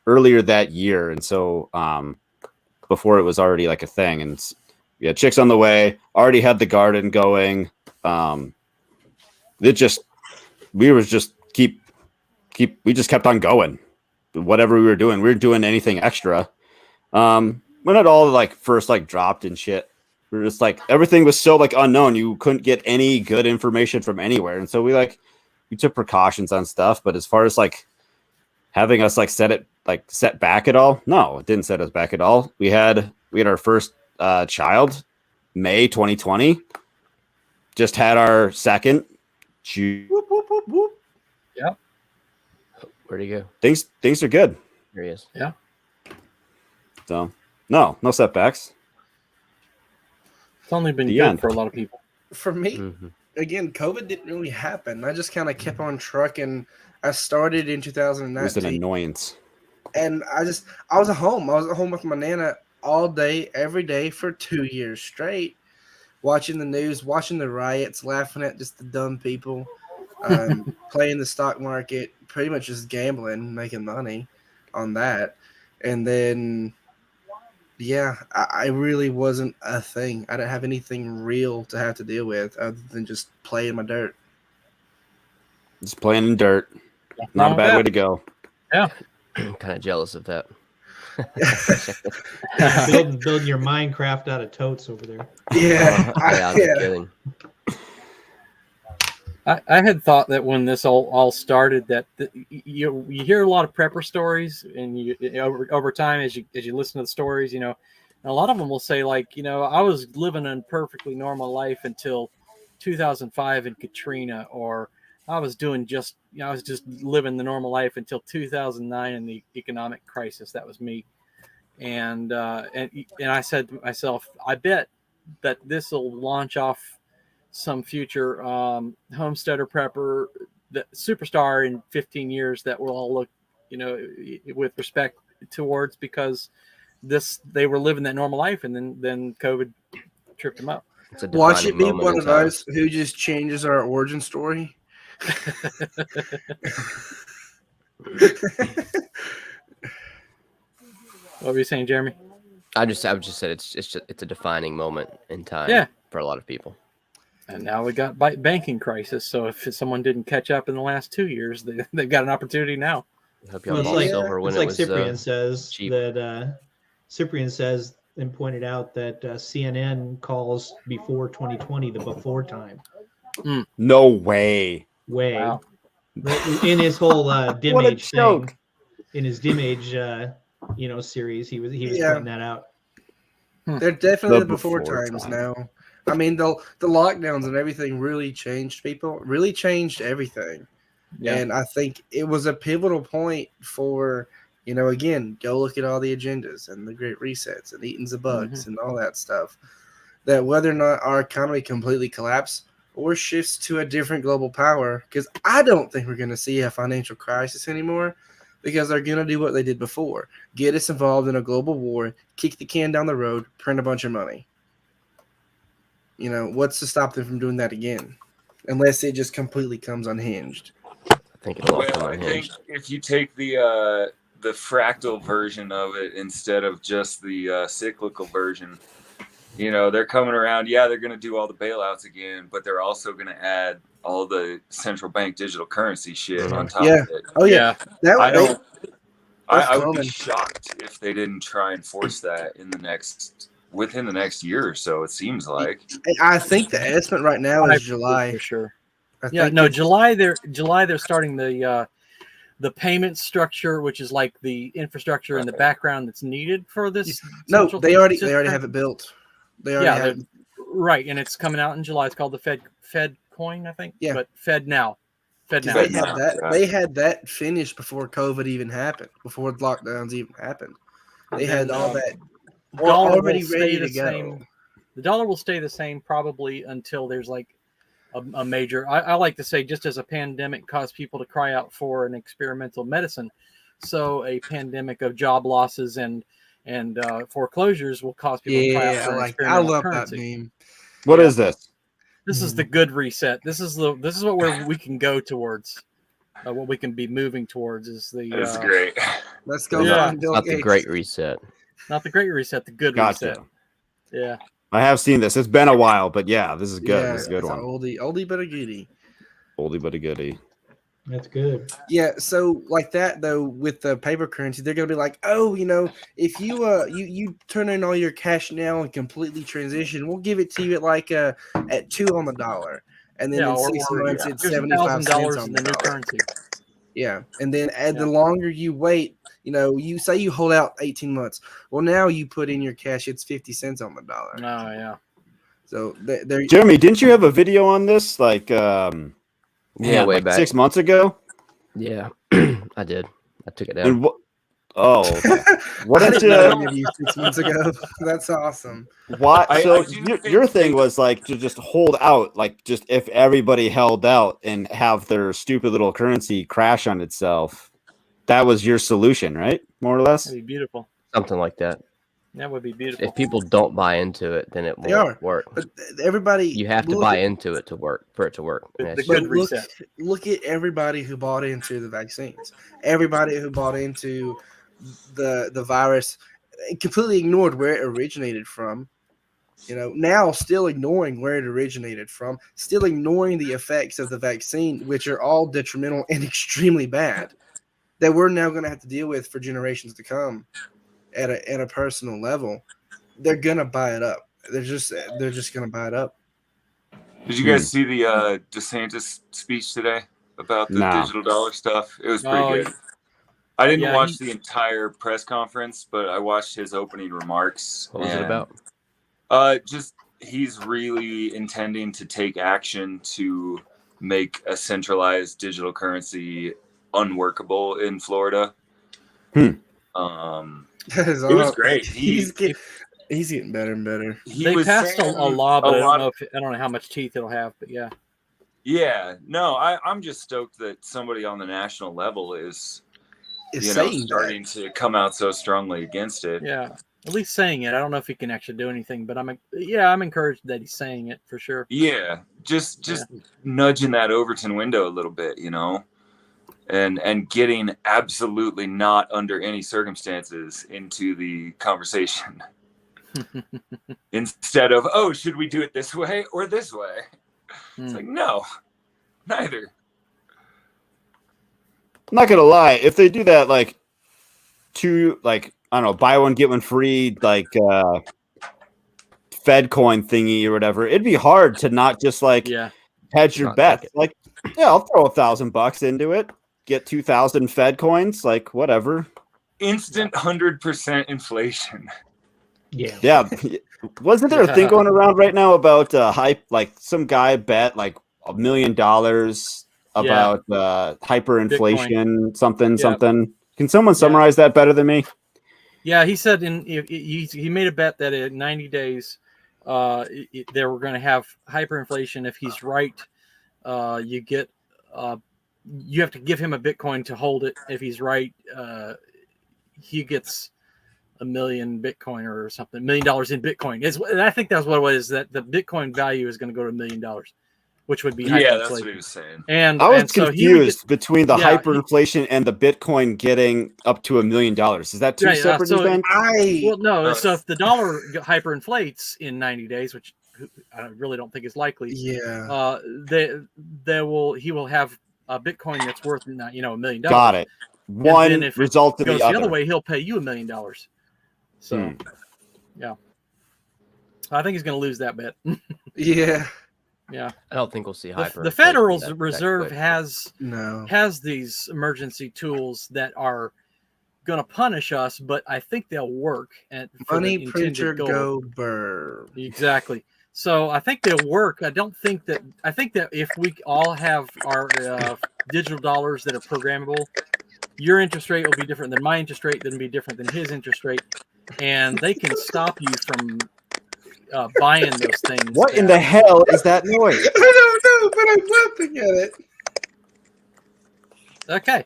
earlier that year. And so before it was already like a thing. And we had chicks on the way, already had the garden going. We just kept on going. Whatever we were doing, we weren't doing anything extra. When it all first dropped and shit, we were just everything was so unknown. You couldn't get any good information from anywhere. And so we took precautions on stuff, but as far as having us set back at all, no, it didn't set us back at all. We had our first child May 2020, just had our second. We Where'd he go? Things are good. Here he is. Yeah. So no setbacks. It's only been The good end. for a lot of people. For me, Mm-hmm. again, COVID didn't really happen. I just kind of kept on trucking. I started in It was an 2019, annoyance. and I was at home. I was at home with my nana all day, every day for 2 years straight, watching the news, watching the riots, laughing at just the dumb people, playing the stock market, pretty much just gambling, making money on that, and then. Yeah, I really wasn't a thing. I didn't have anything real to have to deal with other than just playing my dirt. Just playing in dirt. Not a bad way to go. I'm kind of jealous of that. building your Minecraft out of totes over there. Yeah, Yeah, no kidding. I had thought that when this all started, that you hear a lot of prepper stories, and you over time as you listen to the stories, and a lot of them will say like, I was living a perfectly normal life until 2005 and Katrina, or I was just living the normal life until 2009 and the economic crisis. That was me, and I said to myself, I bet that this will launch off some future homesteader prepper the superstar in 15 years that we'll all look with respect towards, because they were living that normal life, and then COVID tripped them up. It's a watch it defining be moment one in of time. us who just changes our origin story. What were you saying, Jeremy? I just said it's a defining moment in time. Yeah. For a lot of people. And now we got banking crisis. So if someone didn't catch up in the last 2 years, they've got an opportunity now. I hope y'all Well, it's bought like, silver when it's it like was Cyprian says cheap. that Cyprian says and pointed out that CNN calls before 2020 the before time. No way. Wow. In his whole dim What a age joke. thing, in his dim age series, he was Yeah. pointing that out. They're definitely The the before before times time. now. I mean, the lockdowns and everything really changed people, really changed everything. Yeah. And I think it was a pivotal point for, again, go look at all the agendas and the great resets and eating the bugs and all that stuff. That whether or not our economy completely collapses or shifts to a different global power, because I don't think we're going to see a financial crisis anymore, because they're going to do what they did before. Get us involved in a global war, kick the can down the road, print a bunch of money. What's to stop them from doing that again? Unless it just completely comes unhinged. I think it'll all come Well, I think unhinged. if you take the fractal version of it instead of just the cyclical version, they're coming around. Yeah, they're going to do all the bailouts again, but they're also going to add all the central bank digital currency shit on top Yeah. of it. Oh yeah, I would be shocked if they didn't try and force that within the next year or so. It seems like. I think the estimate right now is July. For sure. I Yeah, think no, it's- July they're starting the payment structure, which is like the infrastructure in the background that's needed for this. No, central they already system. have it built. They already have it. Right, and it's coming out in July. It's called the Fed coin, I think. Yeah. But Fed now. They had that finished before COVID even happened, before lockdowns even happened. They had all that already ready to go. The dollar will stay the same probably until there's like a major. I like to say, just as a pandemic caused people to cry out for an experimental medicine, so a pandemic of job losses and foreclosures will cause people to cry out for an experimental love currency. that meme. What is this? This is the good reset. This is what we can go towards. What we can be moving towards is the. That's great. Let's go. Yeah. Bill Not Gates. the great reset. Not the great reset. The good Gotcha. reset. Yeah. I have seen this. It's been a while, but yeah, this is good. Yeah, This is a good it's one. an oldie but a goodie. Oldie but a goodie. That's good. Yeah, so like that though, with the paper currency, they're gonna be like, oh, if you turn in all your cash now and completely transition, we'll give it to you at $2 on the dollar, and then in 6 months it's Here's 75 cents on in the the new dollar. currency. Yeah, and then the longer you wait, you say you hold out 18 months. Well, now you put in your cash, it's 50 cents on the dollar. Oh yeah. So they're Jeremy, didn't you have a video on this Yeah, way back. 6 months ago? Yeah, I I did. I took it down. And what I did didn't know you? any of you 6 months ago. That's awesome. Why? I So do your think thing was like to just hold out, like just if everybody held out and have their stupid little currency crash on itself. That was your solution, right? More or less. That'd be beautiful. Something like that. That would be beautiful. If people don't buy into it, then it They are. won't work. But everybody, You have to look buy at- into it to work for it to work. The That's good But just- look, reset. look at everybody who bought into the vaccines. Everybody who bought into the virus and completely ignored where it originated from. Now still ignoring where it originated from, still ignoring the effects of the vaccine, which are all detrimental and extremely bad, that we're now going to have to deal with for generations to come at a personal level. They're gonna buy it up. They're just gonna buy it up. Did you guys see the DeSantis speech today about the No. digital dollar stuff? It was pretty Oh, good. I didn't yeah, watch the entire press conference, but I watched his opening remarks. What was it about? Just he's really intending to take action to make a centralized digital currency unworkable in Florida. It was great. He's getting better and better. They was passed a saying law, but a I lot don't know how much teeth it'll have. But yeah, Yeah, no, I'm just stoked that somebody on the national level is Saying starting to come out so strongly against it. yeah. At least saying it. I don't know if he can actually do anything, but I'm encouraged that he's saying it for sure. Yeah, just nudging that Overton window a little bit, and getting absolutely not under any circumstances into the conversation. Instead of, oh, should we do it this way or this way? It's like, no, neither. I'm not gonna lie, if they do that, like I don't know, buy one get one free, like Fed coin thingy or whatever, it'd be hard to not just like hedge your Not bet. take it. Like, yeah, I'll throw $1,000 into it, get 2,000 Fed coins, like whatever. Instant 100% inflation. Yeah. Wasn't there a thing going around right now about hype? Like some guy bet like $1 million about hyperinflation, something. Can someone summarize that better than me? Yeah, he said he made a bet that in 90 days they were going to have hyperinflation. If he's right, you have to give him a Bitcoin to hold it. If he's right, he gets $1 million Bitcoin or something, $1 million in Bitcoin. I think that's what it was. That the Bitcoin value is going to go to $1 million, which would be yeah, that's what he was saying. And I was so confused between the hyperinflation and the Bitcoin getting up to $1 million. Is that two separate events? So if the dollar hyperinflates in 90 days, which I really don't think is likely, Yeah, he will have a Bitcoin that's worth $1 million. Got it. One if result to it goes the other. The other way, he'll pay you $1 million. So, yeah, I think he's going to lose that bet. yeah. Yeah, I don't think we'll see hyper. The Federal Reserve has these emergency tools that are going to punish us, but I think they'll work. And Money printer go burr. Exactly. So I think they'll work. I think that if we all have our digital dollars that are programmable, your interest rate will be different than my interest rate, then be different than his interest rate, and they can stop you from buying those things. What in the hell is that noise? I don't know, but I'm laughing at it. Okay,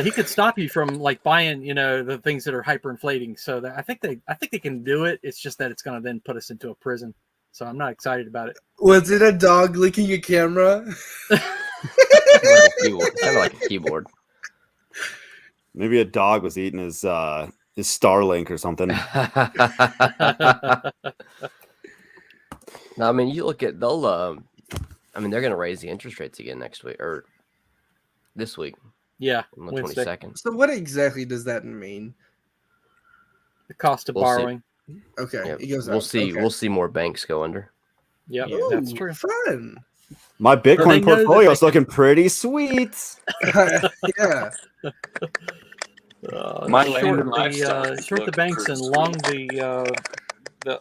he could stop you from like buying, the things that are hyperinflating. So I think they can do it. It's just that it's going to then put us into a prison. So I'm not excited about it. Was it a dog licking a camera? It sounded like a keyboard. Maybe a dog was eating his Starlink or something. No, I mean, you look at they're going to raise the interest rates again next week or this week. Yeah, on the Wednesday. 22nd. So what exactly does that mean? The cost of borrowing. Okay, Yeah, it goes we'll up. see. Okay. We'll see more banks go under. Yeah, Ooh, that's true. Fun. My Bitcoin know that portfolio is they looking pretty sweet. Yeah. My short land and livestock short the look banks pretty and long the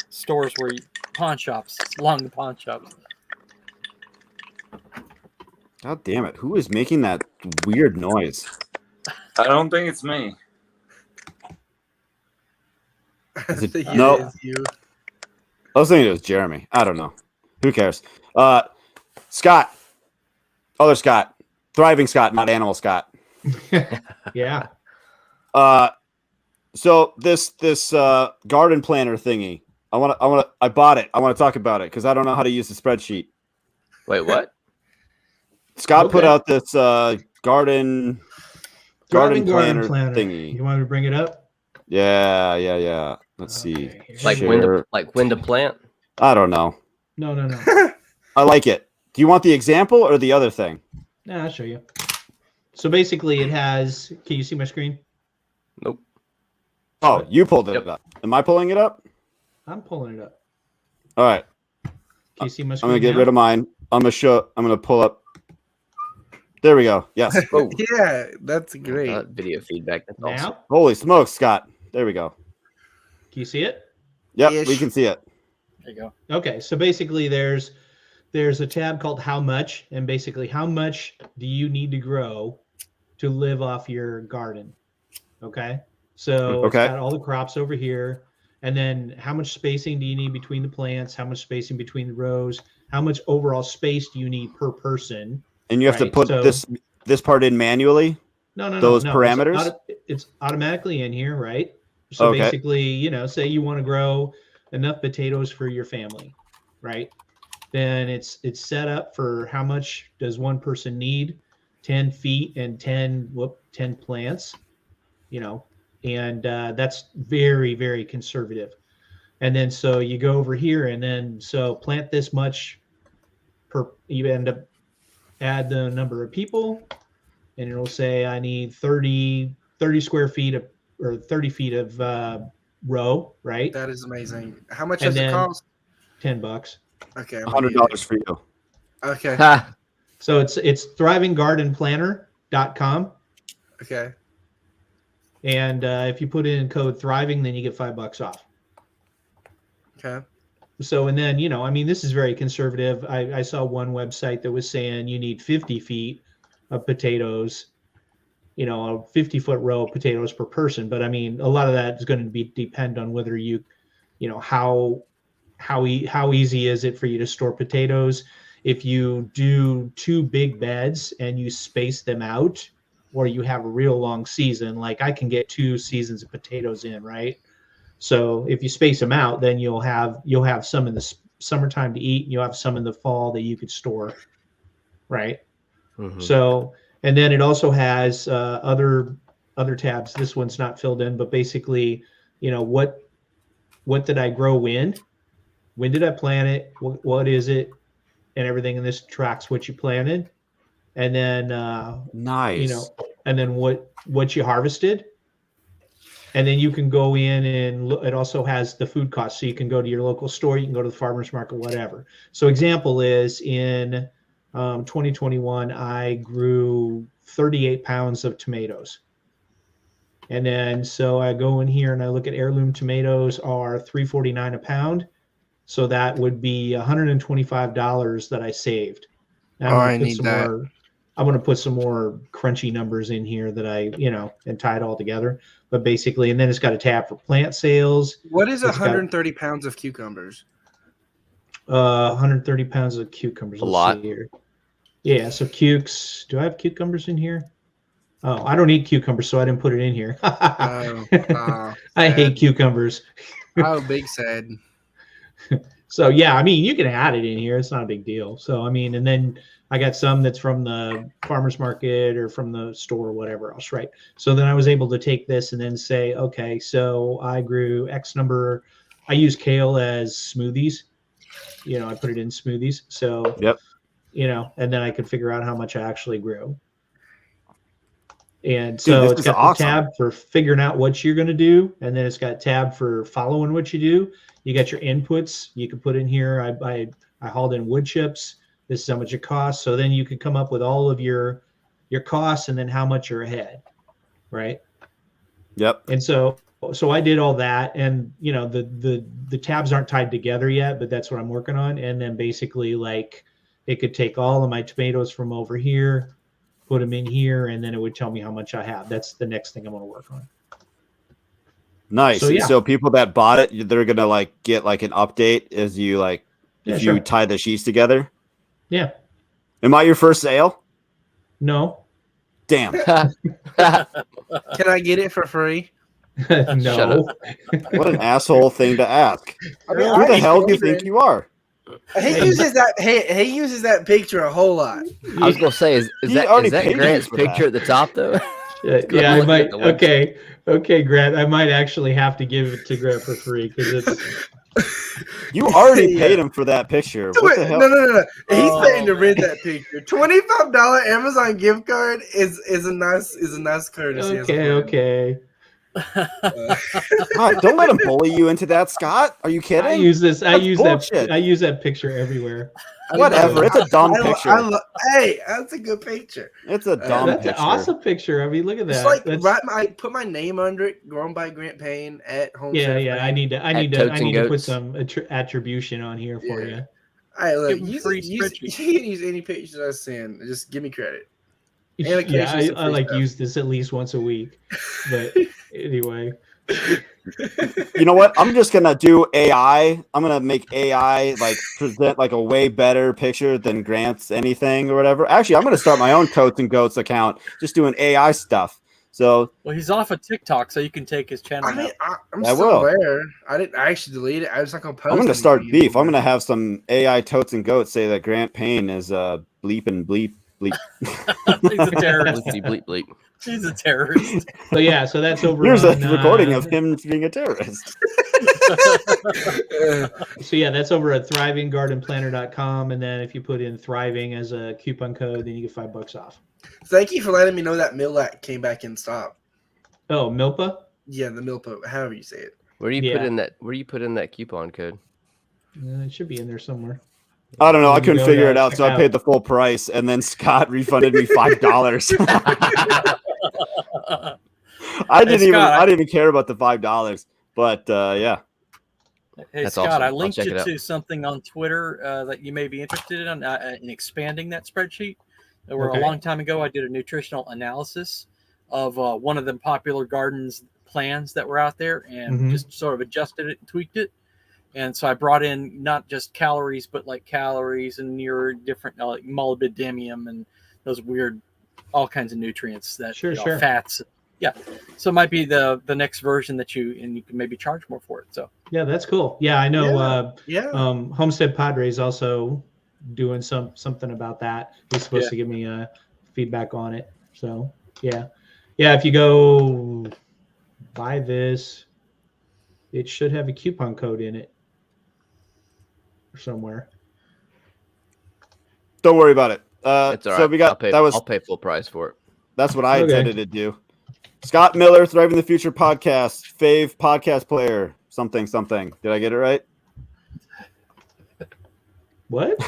stores where pawn shops, along the pawn shops. God damn it! Who is making that weird noise? I don't think it's me. I Is it- think no. it is you. I was thinking it was Jeremy. I don't know. Who cares? Scott. Other Scott. Thriving Scott, not Animal Scott. Yeah. So this garden planner thingy. I bought it. I want to talk about it because I don't know how to use the spreadsheet. Wait, what? Scott put Okay. out this garden Thriving planner thingy. You want me to bring it up? Yeah. Let's see. Okay, here Like we when go. to when to plant? I don't know. No. I like it. Do you want the example or the other thing? Nah, I'll show you. So basically, it has. Can you see my screen? Nope. Oh, you pulled it Yep. up. Am I pulling it up? I'm pulling it up. All right. Can you see my I'm screen? gonna get now? rid of mine. I'm gonna pull up. There we go. Yes. Oh, Yeah, that's great. video feedback. That's awesome. Now, Holy smokes, Scott. There we go. can you see it? Yep, Ish. we can see it. There you go. Okay, so basically, there's a tab called How Much, and basically, how much do you need to grow to live off your garden? Okay, so Okay. it's got all the crops over here, and then how much spacing do you need between the plants? How much spacing between the rows? How much overall space do you need per person? And you have to Right, put so- this part in manually. No. Those no. parameters? It's automatically in here, right? So Okay. basically, say you want to grow enough potatoes for your family, right? Then it's set up for how much does one person need? 10 feet and 10 plants, and that's very, very conservative. And then so you go over here and then so plant this much per, you end up add the number of people, and it'll say I need 30 square feet of, or 30 feet of row, right? That is amazing. How much And does it then- cost? $10. Okay, I'm gonna $100 for you. use it. Okay, Ha! So it's thrivinggardenplanner.com. okay. And if you put in code thriving, then you get $5 off. Okay. So, and then, this is very conservative. I saw one website that was saying you need 50 feet of potatoes, a 50-foot row of potatoes per person. But a lot of that is going to depend on whether you, how easy is it for you to store potatoes? If you do 2 big beds and you space them out, or you have a real long season, like I can get 2 seasons of potatoes in, right? So if you space them out, then you'll have some in the summertime to eat, and you'll have some in the fall that you could store, right? Mhm. So, and then it also has other tabs. This one's not filled in, but basically, what did I grow when did I plant it? What is it? And everything in this tracks what you planted. And then, Nice. and then what you harvested. And then you can go in and look, it also has the food costs. So you can go to your local store, you can go to the farmer's market, whatever. So example is in 2021, I grew 38 pounds of tomatoes. And then, so I go in here and I look at heirloom tomatoes are $3.49 a pound. So that would be $125 that I saved. And Oh, I need that. I'm going to put some more crunchy numbers in here that I, and tie it all together. But basically, and then it's got a tab for plant sales. What is It's got- 130 pounds of cucumbers? 130 pounds of cucumbers. A Let's lot. see here. Yeah, so cukes. Do I have cucumbers in here? Oh, I don't eat cucumbers, so I didn't put it in here. Oh, I hate sad. cucumbers. Oh, big sad. So yeah, you can add it in here. It's not a big deal. So and then I got some that's from the farmer's market or from the store or whatever else, right? So then I was able to take this and then say, okay, so I grew X number. I use kale as smoothies. I put it in smoothies. So Yep. and then I could figure out how much I actually grew. And Dude, so this it's is got awesome. the tab for figuring out what you're going to do. And then it's got a tab for following what you do. You got your inputs. You can put in here. I hauled in wood chips. This is how much it costs. So then you could come up with all of your costs and then how much you're ahead. Right. Yep. And so I did all that, and the tabs aren't tied together yet, but that's what I'm working on. And then basically, like, it could take all of my tomatoes from over here, put them in here, and then it would tell me how much I have. That's the next thing I'm going to work on. Nice. So, yeah. So people that bought it, they're gonna like get like an update as you like if you tie the sheets together. Yeah. Am I your first sale? No. Damn. Can I get it for free? No. What an asshole thing to ask. I mean, Who the hell do you think you are? He uses that picture a whole lot. I was gonna say, is He that already paid you Grant's for picture that. at the top though? Yeah, I Look might. at the website. Okay, Grant. I might actually have to give it to Grant for free because it's. You already paid him for that picture. What the hell? No. He's Oh, paying to man. rent that picture. $25 Amazon gift card is a nice courtesy. as a friend. Okay. God, don't let him bully you into that, Scott. Are you kidding? I use That's bullshit. that picture everywhere. Whatever. It's a dumb picture. Hey, that's a good picture. It's a dumb That's picture. an awesome picture. I mean, look at that. It's like That's- I put my name under it. Grown by Grant Payne at home. yeah. I need Totes to and put Goats. some attribution on here for Yeah. you. Hey, look, Give 'em use, free use, spreadsheet. you can use any pictures I send. Just give me credit. And Yeah, occasionally some I free like stuff. use this at least once a week. But anyway, You know what? I'm just gonna do AI. I'm gonna make AI like present like a way better picture than Grant's anything or whatever. Actually, I'm gonna start my own Totes and Goats account, just doing AI stuff. So Well, he's off of TikTok, so you can take his channel. I mean, now. I'm I still will. there. I didn't actually delete it. I was not gonna post. I'm gonna start anything beef. I'm anymore. gonna have some AI Totes and Goats say that Grant Payne is bleep and bleep bleep. He's a terrorist. Bleep, bleep, bleep. He's a terrorist. so yeah, so that's over. Here's a on, recording of him being a terrorist. So yeah, that's over at thrivinggardenplanner.com, and then if you put in thriving as a coupon code, then you get $5 off. Thank you for letting me know that Millac came back in stock. Oh, Milpa? Yeah, the Milpo, however you say it. Where do you put Yeah. in that? Where do you put in that coupon code? It should be in there somewhere. I don't know. I There you couldn't go, figure yeah, it out, check so I out. paid the full price, and then Scott refunded me $5. I didn't even care about the $5, but yeah. Hey, That's Scott, awesome. I I'll linked check you it out. to something on Twitter that you may be interested in expanding that spreadsheet. Where Okay. a long time ago, I did a nutritional analysis of one of the popular gardens plans that were out there and Mhm. just sort of adjusted it and tweaked it. And so I brought in not just calories, but like calories and near different like molybdenum and those weird, all kinds of nutrients that Sure. fats. Yeah. So it might be the next version that you can maybe charge more for it. So Yeah, that's cool. Yeah, I know. Yeah. Homestead Padres also doing something about that. He's supposed to give me feedback on it. So yeah. If you go buy this, it should have a coupon code in it or somewhere. Don't worry about it. It's all right. So we got I'll pay full price for it. That's what I Okay. intended to do. Scott Miller, Thriving the Future podcast, fave podcast player, something. Did I get it right? What?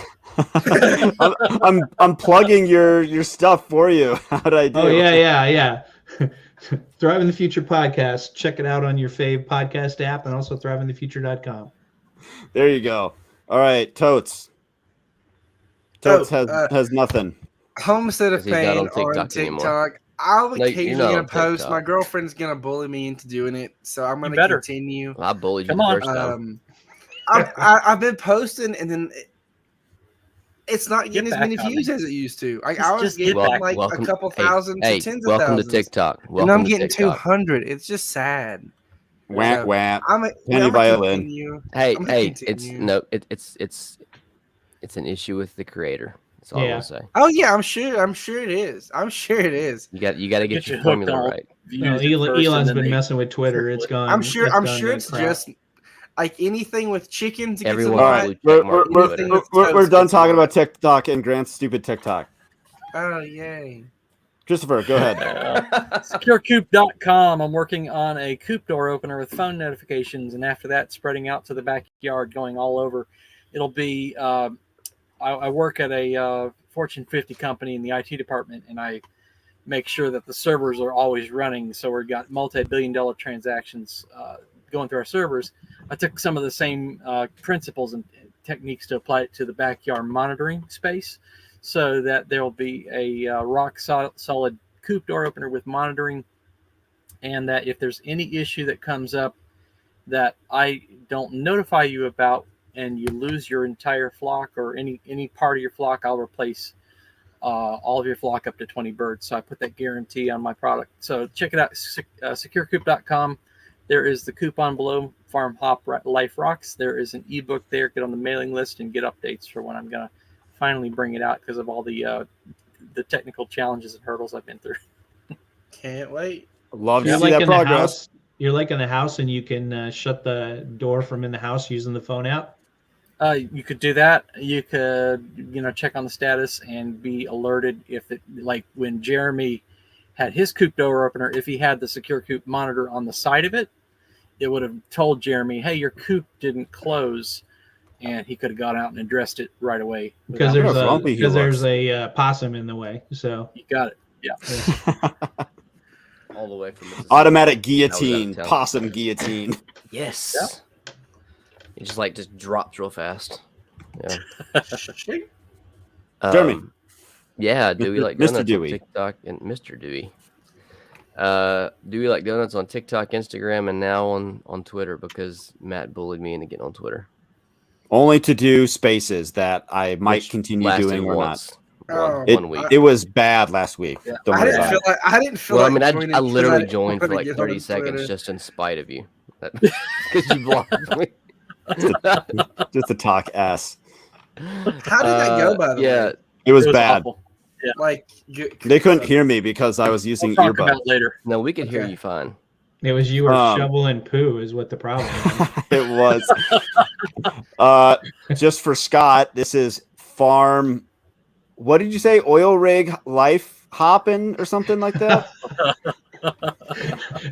I'm plugging your stuff for you. How did I do? Oh yeah. Thriving the Future podcast. Check it out on your fave podcast app and also thrivingthefuture.com. There you go. All right, Totes. Totes has nothing. Homestead of He's not Pain on on TikTok TikTok. anymore. I'm No, you're occasionally not gonna on post. TikTok. My girlfriend's gonna bully me into doing it, so I'm gonna better. continue. Well, I bullied you Come the on. first time. I've been posting, and then it's not getting Get as many back on views it. as it used to. I Just was get getting back. like a couple thousand Hey, to tens of welcome thousands, to TikTok. and Welcome I'm to getting TikTok. 200. It's just sad. Wham, wham. I'm Penny gonna violin. continue. Hey, I'm gonna hey, continue. it's an issue with the creator. That's all Yeah. I'll say. Oh yeah, I'm sure it is. You got to get you your hooked formula on right. No, views at first, and Elon's then been they- messing with Twitter. It's gone. I'm sure gone it's crap. just like anything with chickens. Everyone- All All right, Blue check we're, mark we're, on Twitter. we're done talking about TikTok and Grant's stupid TikTok. Oh yay! Christopher, go ahead. SecureCoop.com. I'm working on a coop door opener with phone notifications, and after that, spreading out to the backyard, going all over. It'll be. I work at a Fortune 50 company in the IT department, and I make sure that the servers are always running. So we've got multi-billion-dollar transactions going through our servers. I took some of the same principles and techniques to apply it to the backyard monitoring space, so that there will be a rock solid coop door opener with monitoring, and that if there's any issue that comes up that I don't notify you about, and you lose your entire flock or any part of your flock, I'll replace all of your flock up to 20 birds. So I put that guarantee on my product. So check it out, securecoop.com. There is the coupon below, FarmHopLife Rocks. There is an ebook there. Get on the mailing list and get updates for when I'm going to finally bring it out, because of all the technical challenges and hurdles I've been through. Can't wait. Love to You're see like that in the progress. house. You're like in the house, and you can shut the door from in the house using the phone app. You could do that. You could, check on the status and be alerted if it, like when Jeremy had his coop door opener, if he had the secure coop monitor on the side of it, it would have told Jeremy, hey, your coop didn't close, and he could have gone out and addressed it right away. Because Look how grumpy he there's looks. a possum in the way. So You got it. Yeah. All the way from Mississippi. Automatic I guillotine, was out of town. possum guillotine. Yes. Yeah. It just drops real fast. Yeah. Jeremy. Yeah, Dewey Mr. like Mr. donuts Dewey. on TikTok and Mr. Dewey. Dewey like donuts on TikTok, Instagram, and now on Twitter, because Matt bullied me into getting on Twitter. Only to do spaces that I might Which continue lasted doing or once. Oh, One week. not. It was bad last week. Yeah. Don't I worry didn't about feel it. like I didn't feel Well, I like mean, joining I 'cause literally didn't joined for wanna like get 30 on seconds Twitter. just in spite of you. Because you blocked me. Just to talk ass. How did that go, by the yeah, way? It was It was bad. awful. Like They couldn't hear me because I was using We'll talk earbuds. about it later. no, we could hear Okay. you fine. it was you were Um, shoveling poo is what the problem is. It was. Just for Scott, this is farm. What did you say? Oil rig life hopping or something like that?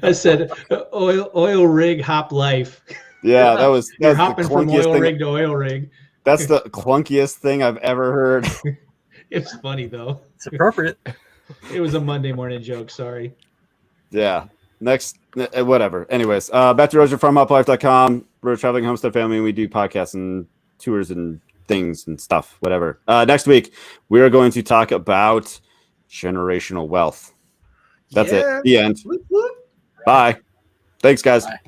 I said oil rig hop life. Yeah, that was You're the hopping from clunkiest oil thing. rig to oil rig. That's the clunkiest thing I've ever heard. It's funny though. It's appropriate. It was a Monday morning joke. Sorry. Yeah. Next, whatever. Anyways, back to Roger, FarmHopLife.com. We're a traveling homestead family, and we do podcasts and tours and things and stuff, whatever. Next week, we are going to talk about generational wealth. That's Yeah. it. The end. Whoop, whoop. Bye. Thanks, guys. Bye.